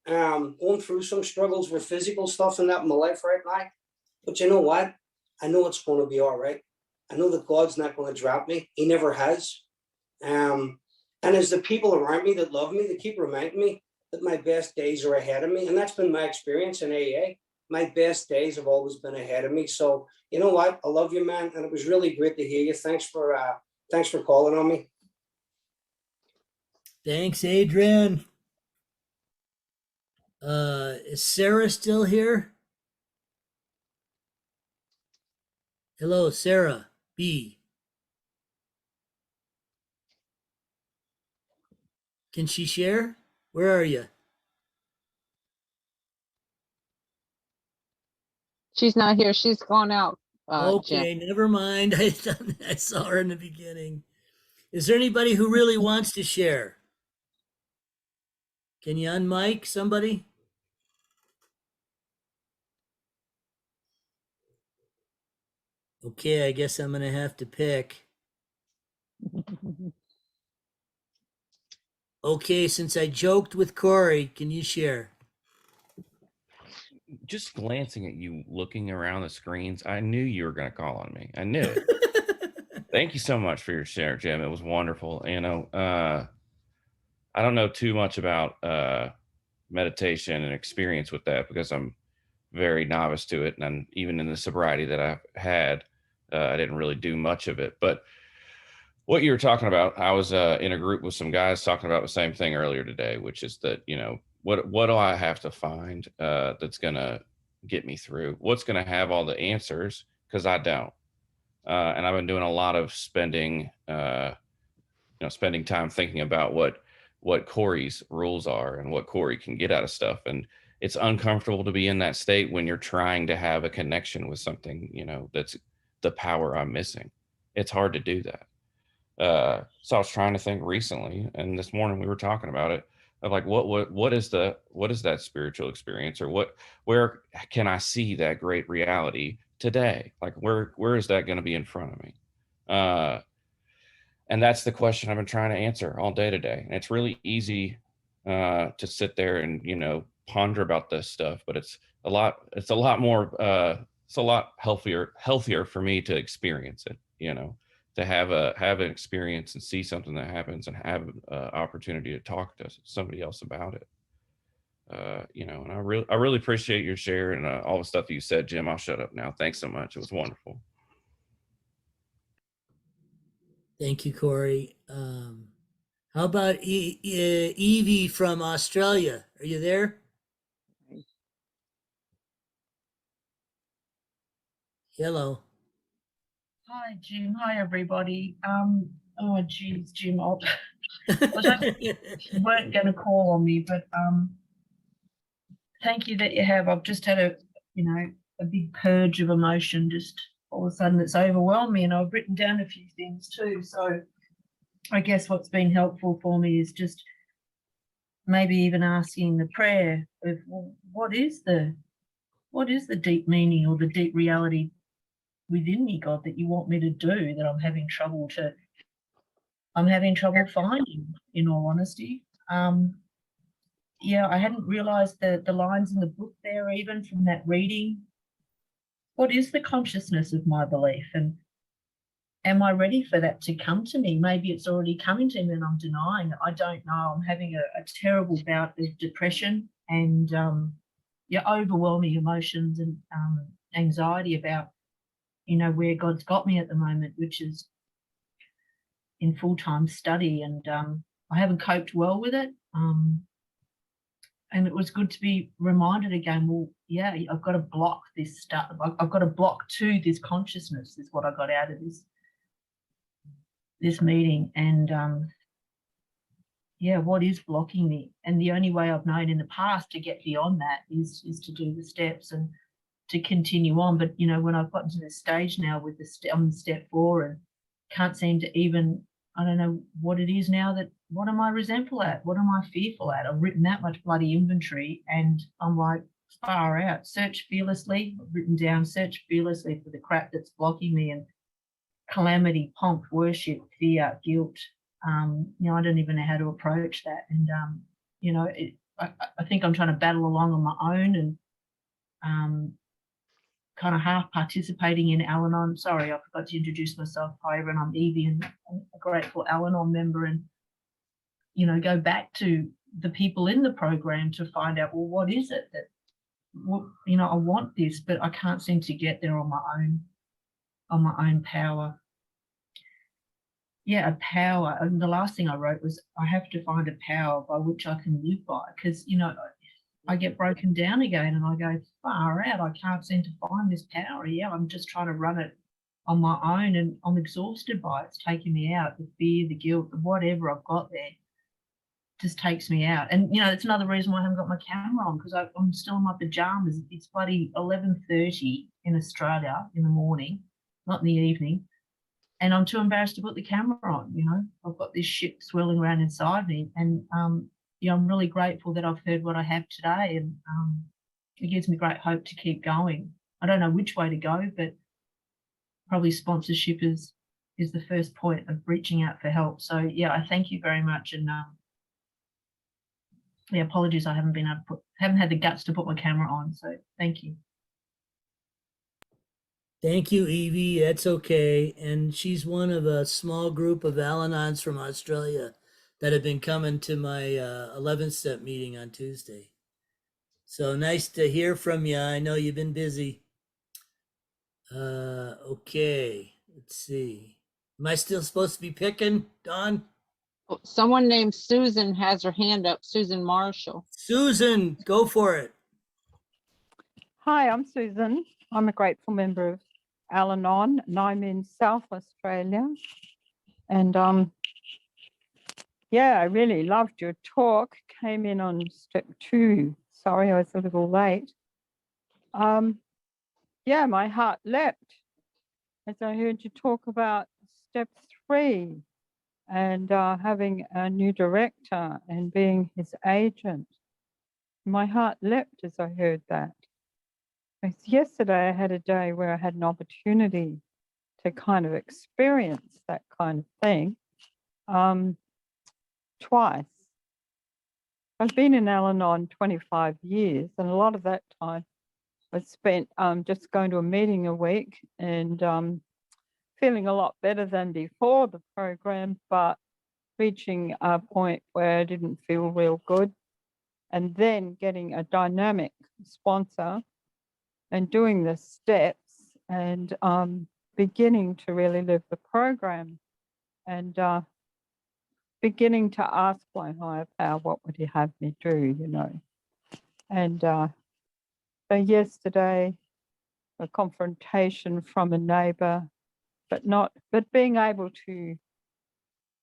Going through some struggles with physical stuff and that in my life right now. But you know what? I know it's going to be all right. I know that God's not going to drop me. He never has. And as the people around me that love me, they keep reminding me that my best days are ahead of me. And that's been my experience in AA. My best days have always been ahead of me. So you know what? I love you, man. And it was really great to hear you. Thanks for calling on me. Thanks, Adrian. Is Sarah still here? Hello, Sarah B. Can she share? Where are you? She's not here. She's gone out, Jim. Okay, never mind. I saw her in the beginning. Is there anybody who really wants to share? Can you unmic somebody? Okay, I guess I'm gonna have to pick. Okay, since I joked with Corey, can you share? Just glancing at you, looking around the screens, I knew you were going to call on me. I knew it. Thank you so much for your share, Jim. It was wonderful. I don't know too much about meditation and experience with that because I'm very novice to it. And even in the sobriety that I've had, I didn't really do much of it. But what you were talking about, I was in a group with some guys talking about the same thing earlier today, which is that, what do I have to find that's going to get me through? What's going to have all the answers? Because I don't. And I've been doing a lot of spending time thinking about what Corey's rules are and what Corey can get out of stuff. And it's uncomfortable to be in that state when you're trying to have a connection with something, that's the power I'm missing. It's hard to do that. So I was trying to think recently, and this morning we were talking about it, of like what is that spiritual experience, or where can I see that great reality today? Like where is that going to be in front of me? And that's the question I've been trying to answer all day today. And it's really easy to sit there and ponder about this stuff, but it's a lot healthier for me to experience it, to have an experience and see something that happens and have an opportunity to talk to somebody else about it. And I really appreciate your share and all the stuff that you said, Jim. I'll shut up now. Thanks so much. It was wonderful. Thank you, Corey. How about Evie from Australia? Are you there? Hello. Hi, Jim. Hi, everybody. Oh, geez, Jim, I was hoping you weren't going to call on me, but thank you that you have. I've just had a big purge of emotion. Just all of a sudden, it's overwhelmed me, and I've written down a few things too. So I guess what's been helpful for me is just maybe even asking the prayer of, well, what is the deep meaning or the deep reality within me, God, that you want me to do, that I'm having trouble finding, in all honesty. I hadn't realized the lines in the book there, even from that reading. What is the consciousness of my belief, and am I ready for that to come to me? Maybe it's already coming to me and I'm denying it. I don't know. I'm having a terrible bout of depression and overwhelming emotions and anxiety about where God's got me at the moment, which is in full-time study, and I haven't coped well with it. And it was good to be reminded again, well, yeah, I've got to block this stuff. I've got to block to this consciousness is what I got out of this meeting. And what is blocking me? And the only way I've known in the past to get beyond that is to do the steps and to continue on. But when I've gotten to this stage now with I'm step 4 and can't seem to even, I don't know what it is now, that what am I resentful at? What am I fearful at? I've written that much bloody inventory and I'm like, far out. Search fearlessly. I've written down, search fearlessly for the crap that's blocking me, and calamity, pomp, worship, fear, guilt. I don't even know how to approach that. And I think I'm trying to battle along on my own and kind of half participating in Al-Anon. Sorry, I forgot to introduce myself. Hi, everyone. I'm Evie, and I'm a grateful Al-Anon member. And go back to the people in the program to find out, well, what is it that I want this, but I can't seem to get there on my own power. Yeah, a power. And the last thing I wrote was, I have to find a power by which I can live by, because I get broken down again and I go, far out, I can't seem to find this power. Yeah, I'm just trying to run it on my own and I'm exhausted by it. It's taking me out, the fear, the guilt, whatever I've got there. just takes me out. And you know, it's another reason why I haven't got my camera on, because I'm still in my pajamas. It's bloody 11:30 in Australia in the morning, not in the evening. And I'm too embarrassed to put the camera on, you know. I've got this shit swirling around inside me. And you know, I'm really grateful that I've heard what I have today, and it gives me great hope to keep going. I don't know which way to go, but probably sponsorship is the first point of reaching out for help. So yeah, I thank you very much. And yeah, apologies, I haven't been able to haven't had the guts to put my camera on. So thank you. Thank you, Evie. That's okay. And she's one of a small group of Al-Anons from Australia that have been coming to my 11th step meeting on Tuesday. So nice to hear from you. I know you've been busy. Okay, let's see. Am I still supposed to be picking, Don? Oh, someone named Susan has her hand up, Susan Marshall. Susan, go for it. Hi, I'm Susan. I'm a grateful member of Al-Anon, and I'm in South Australia. And yeah, I really loved your talk. Came in on step 2. Sorry, I was a little late. Yeah, my heart leapt as I heard you talk about step 3 and having a new director and being his agent. My heart leapt as I heard that. Yesterday, I had a day where I had an opportunity to kind of experience that kind of thing twice. I've been in Al-Anon 25 years, and a lot of that time was spent just going to a meeting a week and feeling a lot better than before the program, but reaching a point where I didn't feel real good, and then getting a dynamic sponsor and doing the steps and beginning to really live the program and beginning to ask my higher power, what would he have me do, you know? And so yesterday, a confrontation from a neighbor, but being able to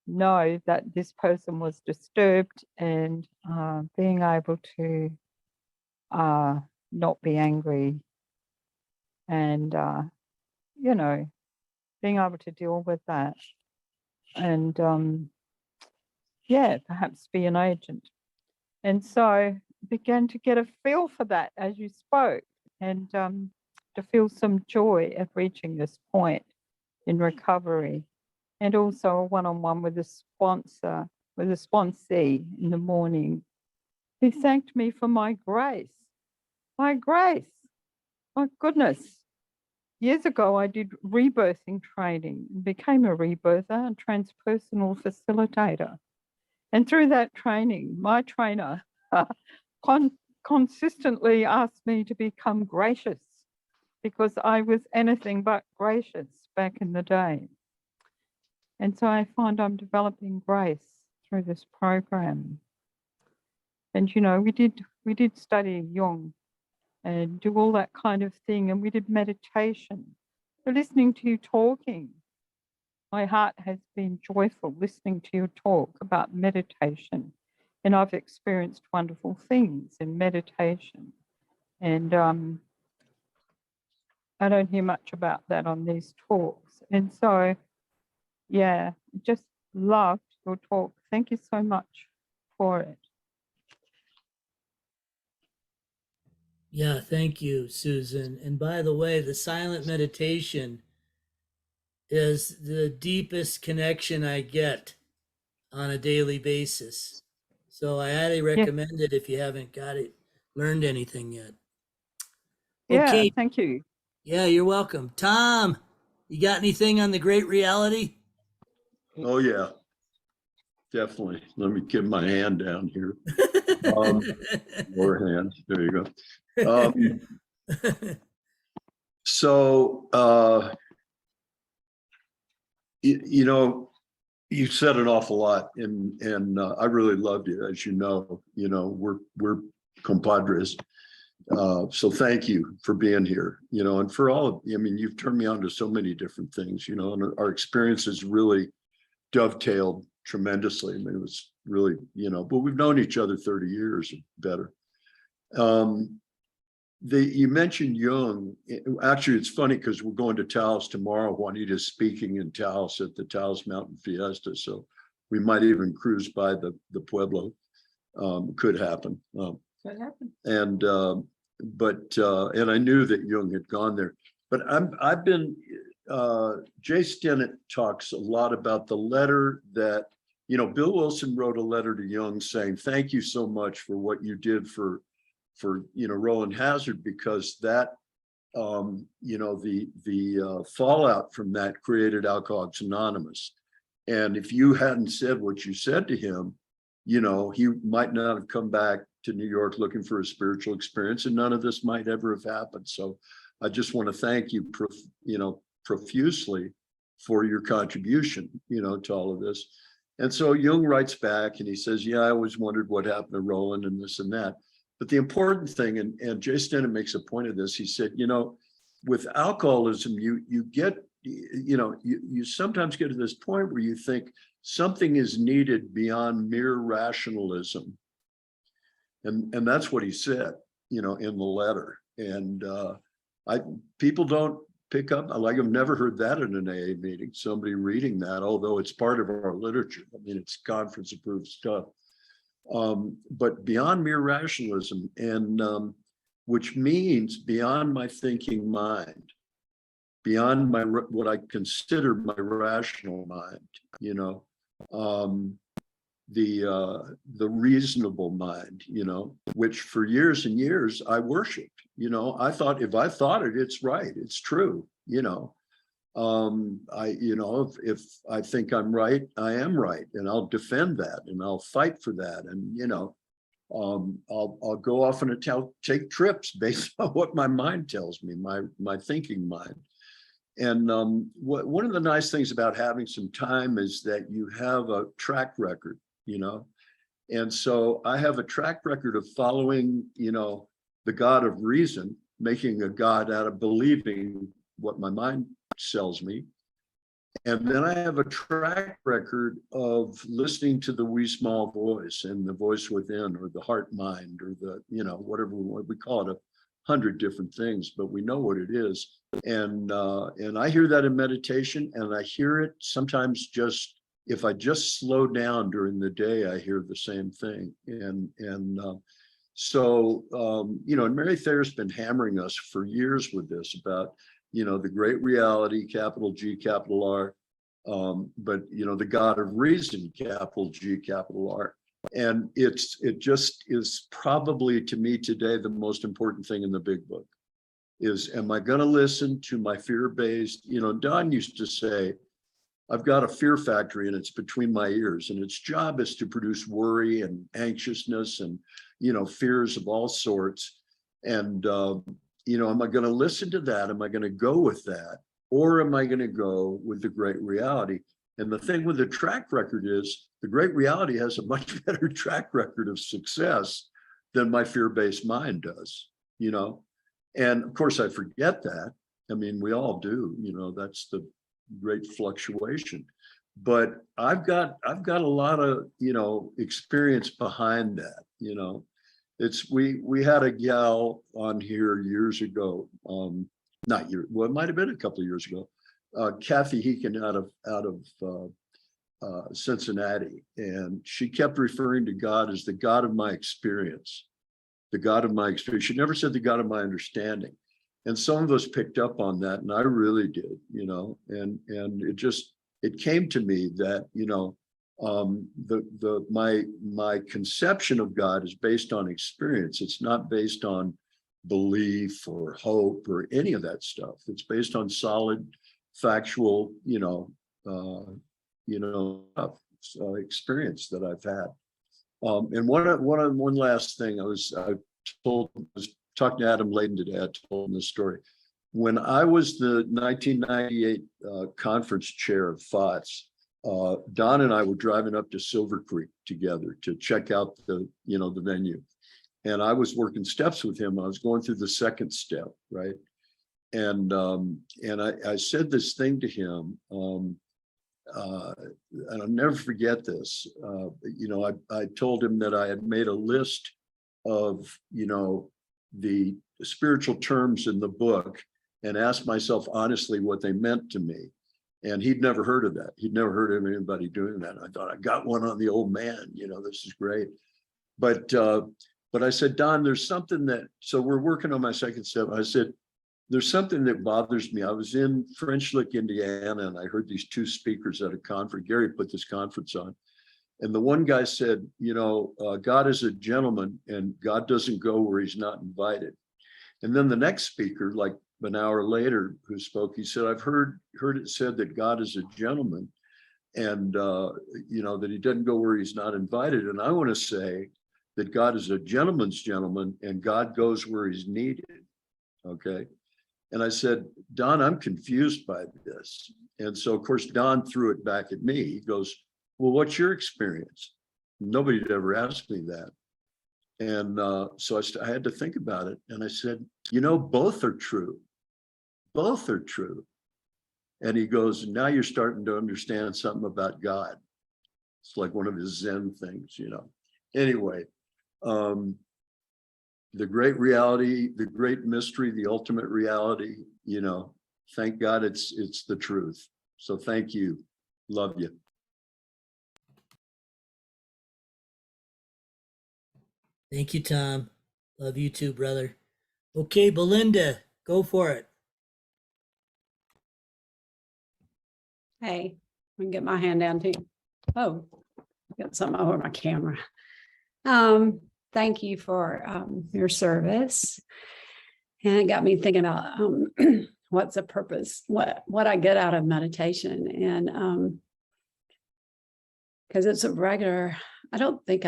know that this person was disturbed and being able to not be angry and, you know, being able to deal with that and, yeah, perhaps be an agent. And so began to get a feel for that as you spoke and to feel some joy at reaching this point in recovery. And also a one-on-one with a sponsor, with a sponsee in the morning, who thanked me for my grace. My grace. My goodness. Years ago, I did rebirthing training and became a rebirther and transpersonal facilitator. And through that training, my trainer consistently asked me to become gracious because I was anything but gracious back in the day. And so I find I'm developing grace through this program. And, you know, we did study Jung and do all that kind of thing. And we did meditation. So listening to you talking, my heart has been joyful listening to you talk about meditation. And I've experienced wonderful things in meditation. And I don't hear much about that on these talks. And so, yeah, just loved your talk. Thank you so much for it. Yeah, thank you, Susan. And by the way, the silent meditation is the deepest connection I get on a daily basis. So I highly recommend it if you haven't got it, learned anything yet. Okay. Yeah, thank you. Yeah, you're welcome. Tom, you got anything on the great reality? Oh, yeah, definitely. Let me get my hand down here. Lower hand. There you go. So, you know, you said an awful lot, and I really loved it. As you know, we're compadres. So thank you for being here, and for all of, I mean, you've turned me on to so many different things, and our experiences really dovetailed tremendously. I mean, it was really, but we've known each other 30 years or better. You mentioned Jung. Actually, it's funny because we're going to Taos tomorrow. Juanita's speaking in Taos at the Taos Mountain Fiesta. So we might even cruise by the Pueblo. Could happen. What happened? And I knew that Jung had gone there. But I've been, Jay Stinnett talks a lot about the letter that, Bill Wilson wrote a letter to Jung saying, thank you so much for what you did for Roland Hazard, because that, the fallout from that created Alcoholics Anonymous. And if you hadn't said what you said to him, he might not have come back to New York looking for a spiritual experience, and none of this might ever have happened. So I just want to thank you, profusely for your contribution, to all of this. And so Jung writes back and he says, yeah, I always wondered what happened to Roland and this and that. But the important thing, and Jay Stinnett makes a point of this, he said, with alcoholism, you get, you sometimes get to this point where you think something is needed beyond mere rationalism. And that's what he said, in the letter. And people don't pick up, I've never heard that in an AA meeting, somebody reading that, although it's part of our literature. I mean, it's conference approved stuff. But beyond mere rationalism, and which means beyond my thinking mind, beyond what I consider my rational mind, the reasonable mind, which for years and years I worshipped. I thought if I thought it, it's right, it's true. If I think I'm right, I am right, and I'll defend that, and I'll fight for that, and I'll go off and take trips based on what my mind tells me, my thinking mind. And one of the nice things about having some time is that you have a track record, and so I have a track record of following, the God of reason, making a God out of believing what my mind tells me. And then I have a track record of listening to the wee small voice and the voice within, or the heart mind, or the, whatever we call it, 100 different things, but we know what it is. And I hear that in meditation, and I hear it sometimes just, if I just slow down during the day, I hear the same thing. And Mary Thayer's been hammering us for years with this about, the great reality, capital G, capital R, but, the God of reason, capital G, capital R. And it just is probably, to me today, the most important thing in the big book is, am I going to listen to my fear-based, Don used to say, I've got a fear factory and it's between my ears, and its job is to produce worry and anxiousness and, fears of all sorts. And, am I going to listen to that? Am I going to go with that? Or am I going to go with the great reality? And the thing with the track record is, the great reality has a much better track record of success than my fear-based mind does, And of course, I forget that. I mean, we all do, that's the great fluctuation. But I've got a lot of, experience behind that, we had a gal on here years ago, it might have been a couple of years ago, Kathy Heekin out of Cincinnati, and she kept referring to God as the God of my experience, the God of my experience. She never said the God of my understanding. And some of us picked up on that, and I really did, and it came to me that, my conception of God is based on experience. It's not based on belief or hope or any of that stuff. It's based on solid, factual, experience that I've had. And one last thing, I was talking to Adam Layden today. I told him this story. When I was the 1998 conference chair of FOTS, Don and I were driving up to Silver Creek together to check out the venue. And I was working steps with him. I was going through the second step, right? And I said this thing to him. and I'll never forget this. I told him that I had made a list of, the spiritual terms in the book and asked myself honestly what they meant to me. And he'd never heard of that. He'd never heard of anybody doing that. I thought, I got one on the old man, this is great. But I said, Don, there's something so we're working on my second step. I said, there's something that bothers me. I was in French Lick, Indiana, and I heard these two speakers at a conference. Gary put this conference on. And the one guy said, God is a gentleman and God doesn't go where he's not invited. And then the next speaker, like an hour later, who spoke, he said, I've heard it said that God is a gentleman and, that he doesn't go where he's not invited. And I want to say that God is a gentleman's gentleman and God goes where he's needed. Okay. And I said, Don, I'm confused by this. And so, of course, Don threw it back at me. He goes, well, what's your experience? Nobody had ever asked me that. And so I had to think about it. And I said, both are true. Both are true. And he goes, now you're starting to understand something about God. It's like one of his Zen things, Anyway, the great reality, the great mystery, the ultimate reality, thank God it's the truth. So thank you. Love you. Thank you, Tom. Love you too, brother. Okay, Belinda, go for it. Hey, I can get my hand down too. Oh, got something over my camera. Thank you for your service. And it got me thinking about what's the purpose, what I get out of meditation. And because it's a regular, I don't think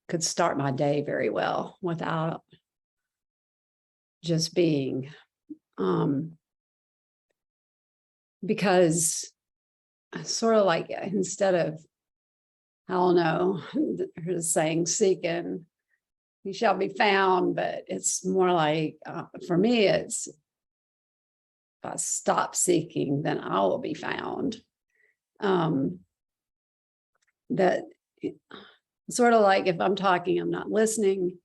could start my day very well without just being, because sort of like instead of, I don't know, there's saying seek and you shall be found, but it's more like, for me, it's if I stop seeking, then I will be found. That sort of like if I'm talking, I'm not listening.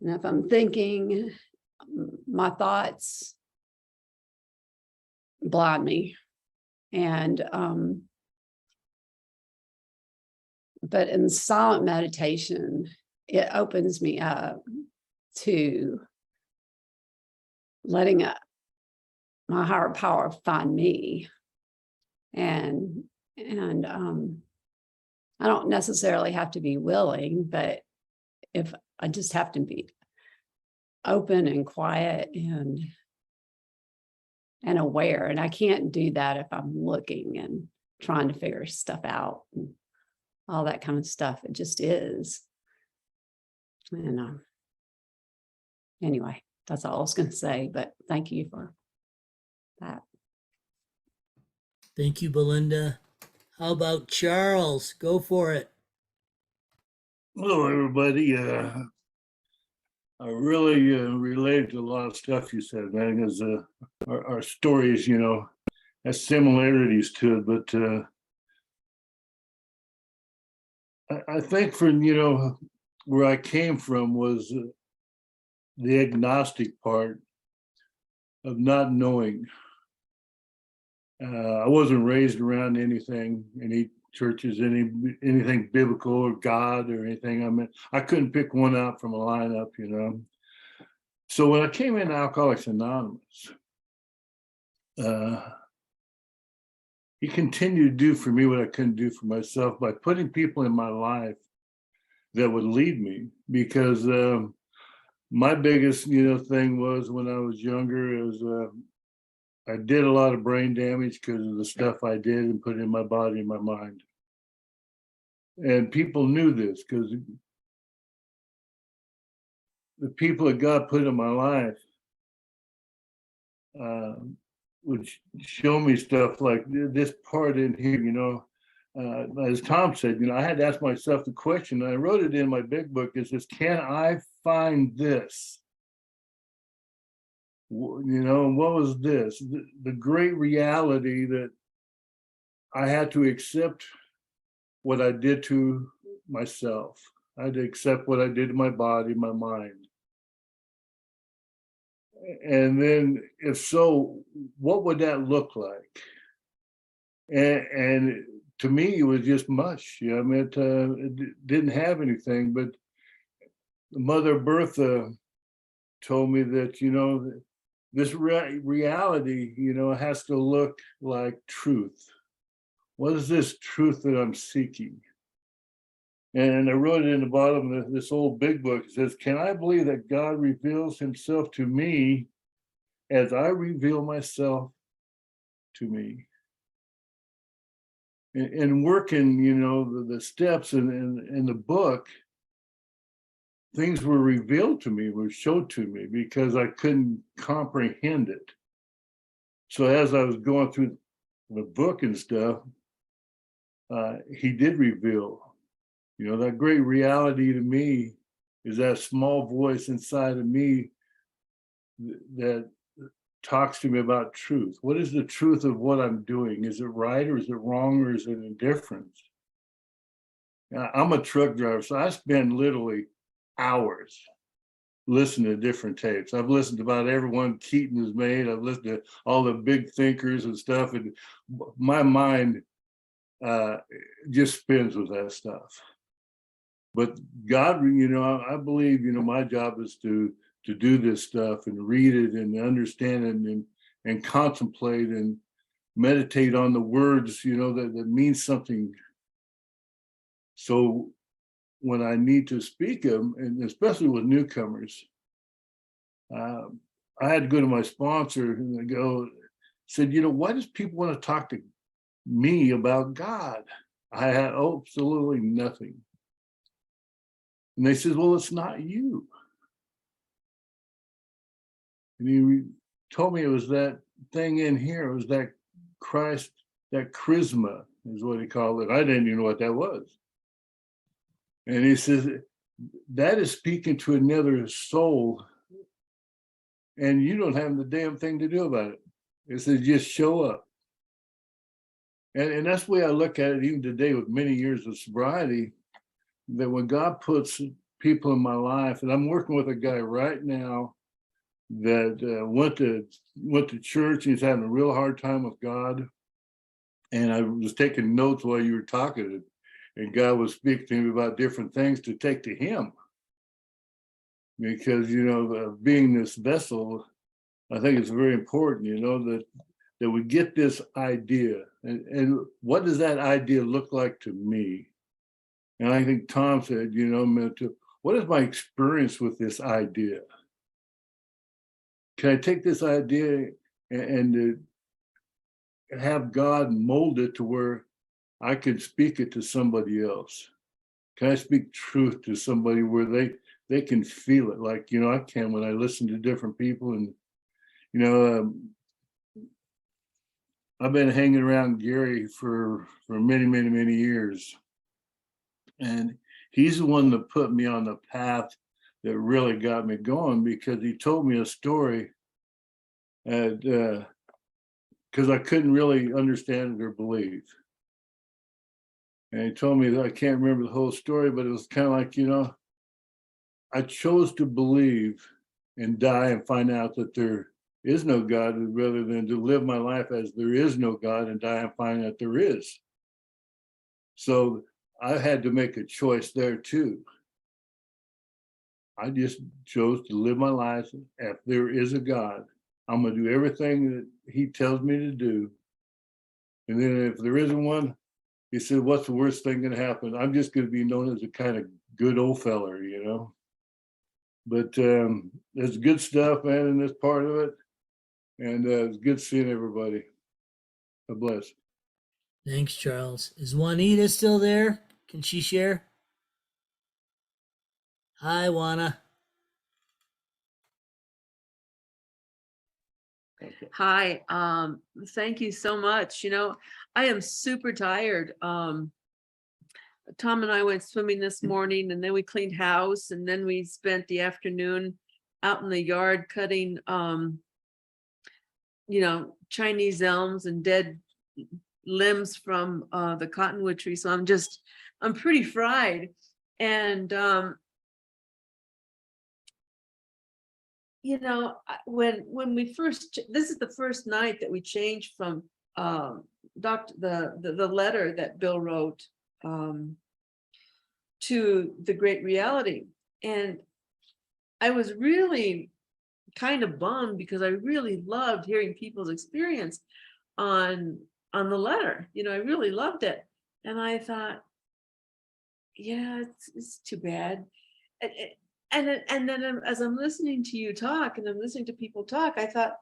And if I'm thinking, my thoughts blind me. And, but in silent meditation, it opens me up to letting my higher power find me. And I don't necessarily have to be willing, but if I just have to be open and quiet and aware, and I can't do that if I'm looking and trying to figure stuff out and all that kind of stuff. It just is. And anyway, that's all I was going to say, but thank you for that. Thank you, Belinda. How about Charles? Go for it. Hello, everybody. I really relate to a lot of stuff you said, man, because our stories, has similarities to it. But I think from, where I came from was the agnostic part of not knowing. I wasn't raised around any churches, anything biblical or God or anything. I mean, I couldn't pick one out from a lineup, So when I came in Alcoholics Anonymous, he continued to do for me what I couldn't do for myself by putting people in my life that would lead me. Because my biggest, thing was when I was younger is I did a lot of brain damage because of the stuff I did and put in my body and my mind. And people knew this because the people that God put in my life would show me stuff like this part in here, as Tom said, I had to ask myself the question, and I wrote it in my big book. It says, can I find this? What was this? The great reality that I had to accept what I did to myself. I had to accept what I did to my body, my mind. And then, if so, what would that look like? And to me, it was just mush. You know, I mean, it didn't have anything. But Mother Bertha told me that, you know, this reality, you know, has to look like truth. What is this truth that I'm seeking? And I wrote it in the bottom of this old big book. It says, can I believe that God reveals himself to me as I reveal myself to me? And working, you know, the steps in the book, things were revealed to me, were showed to me because I couldn't comprehend it. So as I was going through the book and stuff, he did reveal, you know, that great reality to me is that small voice inside of me that talks to me about truth. What is the truth of what I'm doing? Is it right or is it wrong or is it indifference? I'm a truck driver, so I spend literally hours listening to different tapes. I've listened to about everyone Keaton has made. I've listened to all the big thinkers and stuff, and my mind just spins with that stuff. But God, you know, I believe, you know, my job is to do this stuff and read it and understand it and contemplate and meditate on the words, you know, that mean something. So when I need to speak them, and especially with newcomers, I had to go to my sponsor and I said, you know, why does people want to talk to me about God? I had absolutely nothing. And they said, well, it's not you. And he told me it was that thing in here. It was that Christ, that charisma is what he called it. I didn't even know what that was. And he says, that is speaking to another soul. And you don't have the damn thing to do about it. It says, just show up. And that's the way I look at it even today with many years of sobriety, that when God puts people in my life, and I'm working with a guy right now that went to church and he's having a real hard time with God. And I was taking notes while you were talking, and God was speaking to me about different things to take to him. Because, you know, being this vessel, I think it's very important, you know, that we get this idea. And what does that idea look like to me? And I think Tom said, you know, what is my experience with this idea? Can I take this idea and have God mold it to where I can speak it to somebody else? Can I speak truth to somebody where they can feel it like, you know, I can when I listen to different people. And, you know, I've been hanging around Gary for many, many, many years. And he's the one that put me on the path that really got me going, because he told me a story because I couldn't really understand it or believe. And he told me that, I can't remember the whole story, but it was kind of like, you know, I chose to believe and die and find out that there is no God, rather than to live my life as there is no God and die and find out there is. So I had to make a choice there too. I just chose to live my life. If there is a God, I'm going to do everything that he tells me to do. And then if there isn't one, he said, what's the worst thing going to happen? I'm just going to be known as a kind of good old feller, you know. But there's good stuff, man, in this part of it. And it's good seeing everybody. God bless. Thanks, Charles. Is Juanita still there? Can she share? Hi, Juana. Hi, thank you so much. You know, I am super tired. Tom and I went swimming this morning, and then we cleaned house, and then we spent the afternoon out in the yard cutting, you know, Chinese elms and dead limbs from the cottonwood tree. So I'm pretty fried. And you know, when we first, this is the first night that we changed from the letter that Bill wrote to the great reality. And I was really kind of bummed because I really loved hearing people's experience on the letter. You know, I really loved it. And I thought, yeah, it's too bad. And then as I'm listening to you talk and I'm listening to people talk, I thought,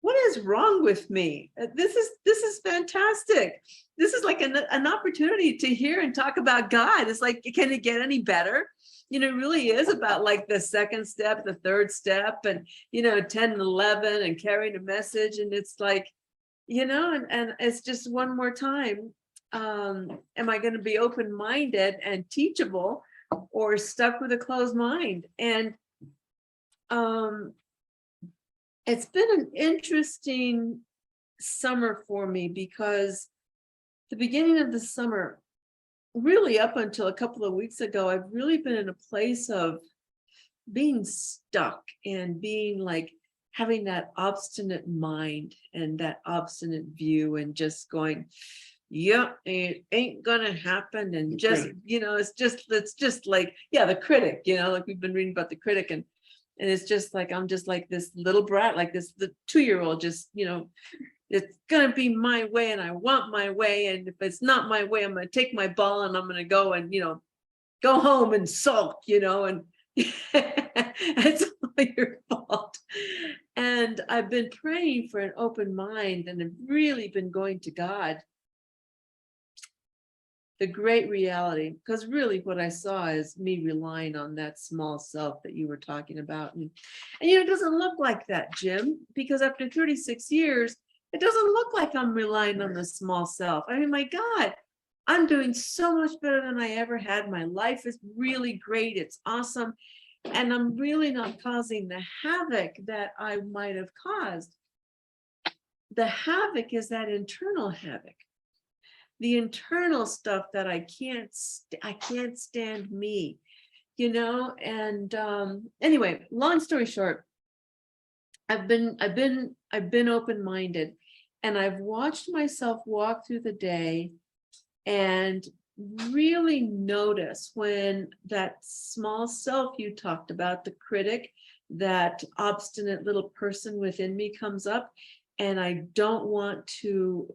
what is wrong with me? This is fantastic. This is like an opportunity to hear and talk about God. It's like, can it get any better? You know, it really is about like the second step, the third step, and, you know, 10 and 11 and carrying a message. And it's like, you know, and it's just one more time. Am I going to be open-minded and teachable, or stuck with a closed mind? And it's been an interesting summer for me, because the beginning of the summer, really up until a couple of weeks ago, I've really been in a place of being stuck and being like having that obstinate mind and that obstinate view and just going, yeah, it ain't gonna happen. And just, you know, it's just like, yeah, the critic, you know, like we've been reading about the critic, and it's just like, I'm just like this little brat, like the 2-year-old, just, you know, it's gonna be my way and I want my way. And if it's not my way, I'm gonna take my ball and I'm gonna go and, you know, go home and sulk, you know, and it's all your fault. And I've been praying for an open mind, and I've really been going to God, the great reality, because really what I saw is me relying on that small self that you were talking about. And you know, it doesn't look like that, Jim, because after 36 years, it doesn't look like I'm relying on the small self. I mean, my God, I'm doing so much better than I ever had. My life is really great. It's awesome. And I'm really not causing the havoc that I might have caused. The havoc is that internal havoc. The internal stuff that I can't stand me, you know. And anyway, long story short, I've been open-minded, and I've watched myself walk through the day and really notice when that small self you talked about, the critic, that obstinate little person within me comes up, and I don't want to,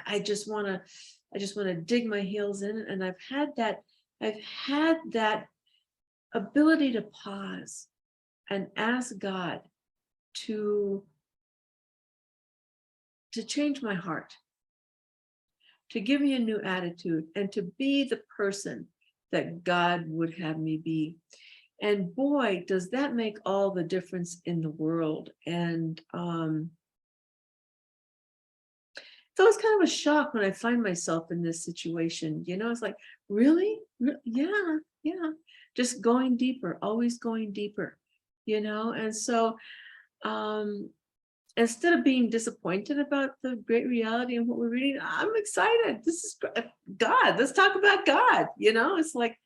I just want to dig my heels in. And I've had that ability to pause and ask God to change my heart, to give me a new attitude, and to be the person that God would have me be. And boy, does that make all the difference in the world. And so it's kind of a shock when I find myself in this situation. You know, it's like, really? Yeah. Just going deeper, always going deeper, you know? And so instead of being disappointed about the great reality and what we're reading, I'm excited. This is God. Let's talk about God. You know, it's like,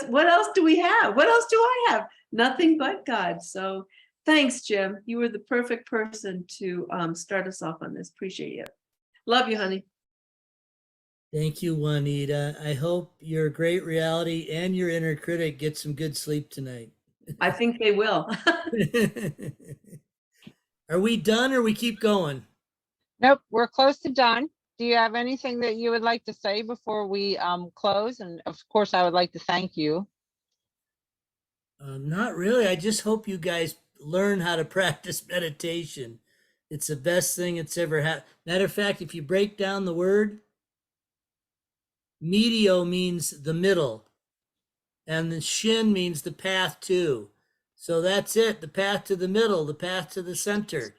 what else do we have? What else do I have? Nothing but God. So thanks, Jim. You were the perfect person to start us off on this. Appreciate you. Love you, honey. Thank you, Juanita. I hope your great reality and your inner critic get some good sleep tonight. I think they will. Are we done, or we keep going? Nope, we're close to done. Do you have anything that you would like to say before we close? And of course, I would like to thank you. Not really. I just hope you guys learn how to practice meditation. It's the best thing it's ever had. Matter of fact, if you break down the word, medio means the middle, and the shin means the path to. So that's it, the path to the middle, the path to the center.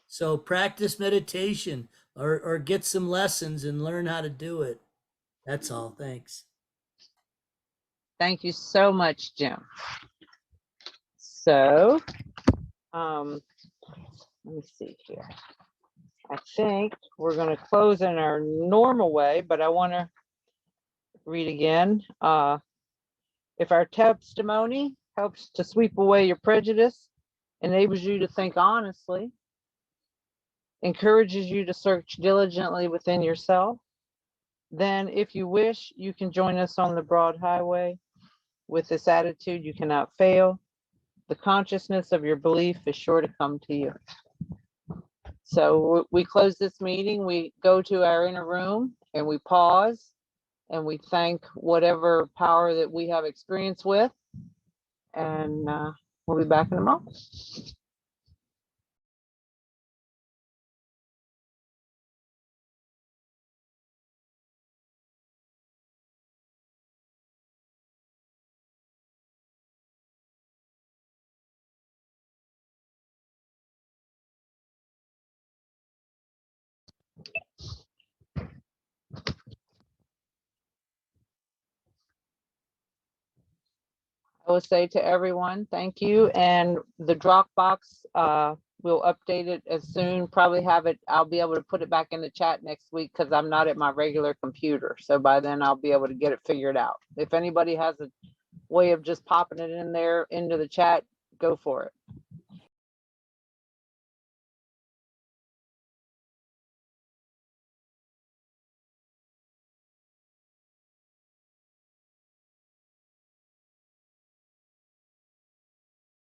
So practice meditation, or get some lessons and learn how to do it. That's all. Thanks. Thank you so much, Jim. So, let me see here. I think we're going to close in our normal way, but I want to read again. If our testimony helps to sweep away your prejudice, enables you to think honestly, encourages you to search diligently within yourself, then if you wish, you can join us on the broad highway. With this attitude, you cannot fail. The consciousness of your belief is sure to come to you. So we close this meeting, we go to our inner room and we pause and we thank whatever power that we have experience with. And we'll be back in a moment. I will say to everyone, thank you. And the Dropbox, we'll update it as soon, probably have it, I'll be able to put it back in the chat next week because I'm not at my regular computer. So by then I'll be able to get it figured out. If anybody has a way of just popping it in there into the chat, go for it.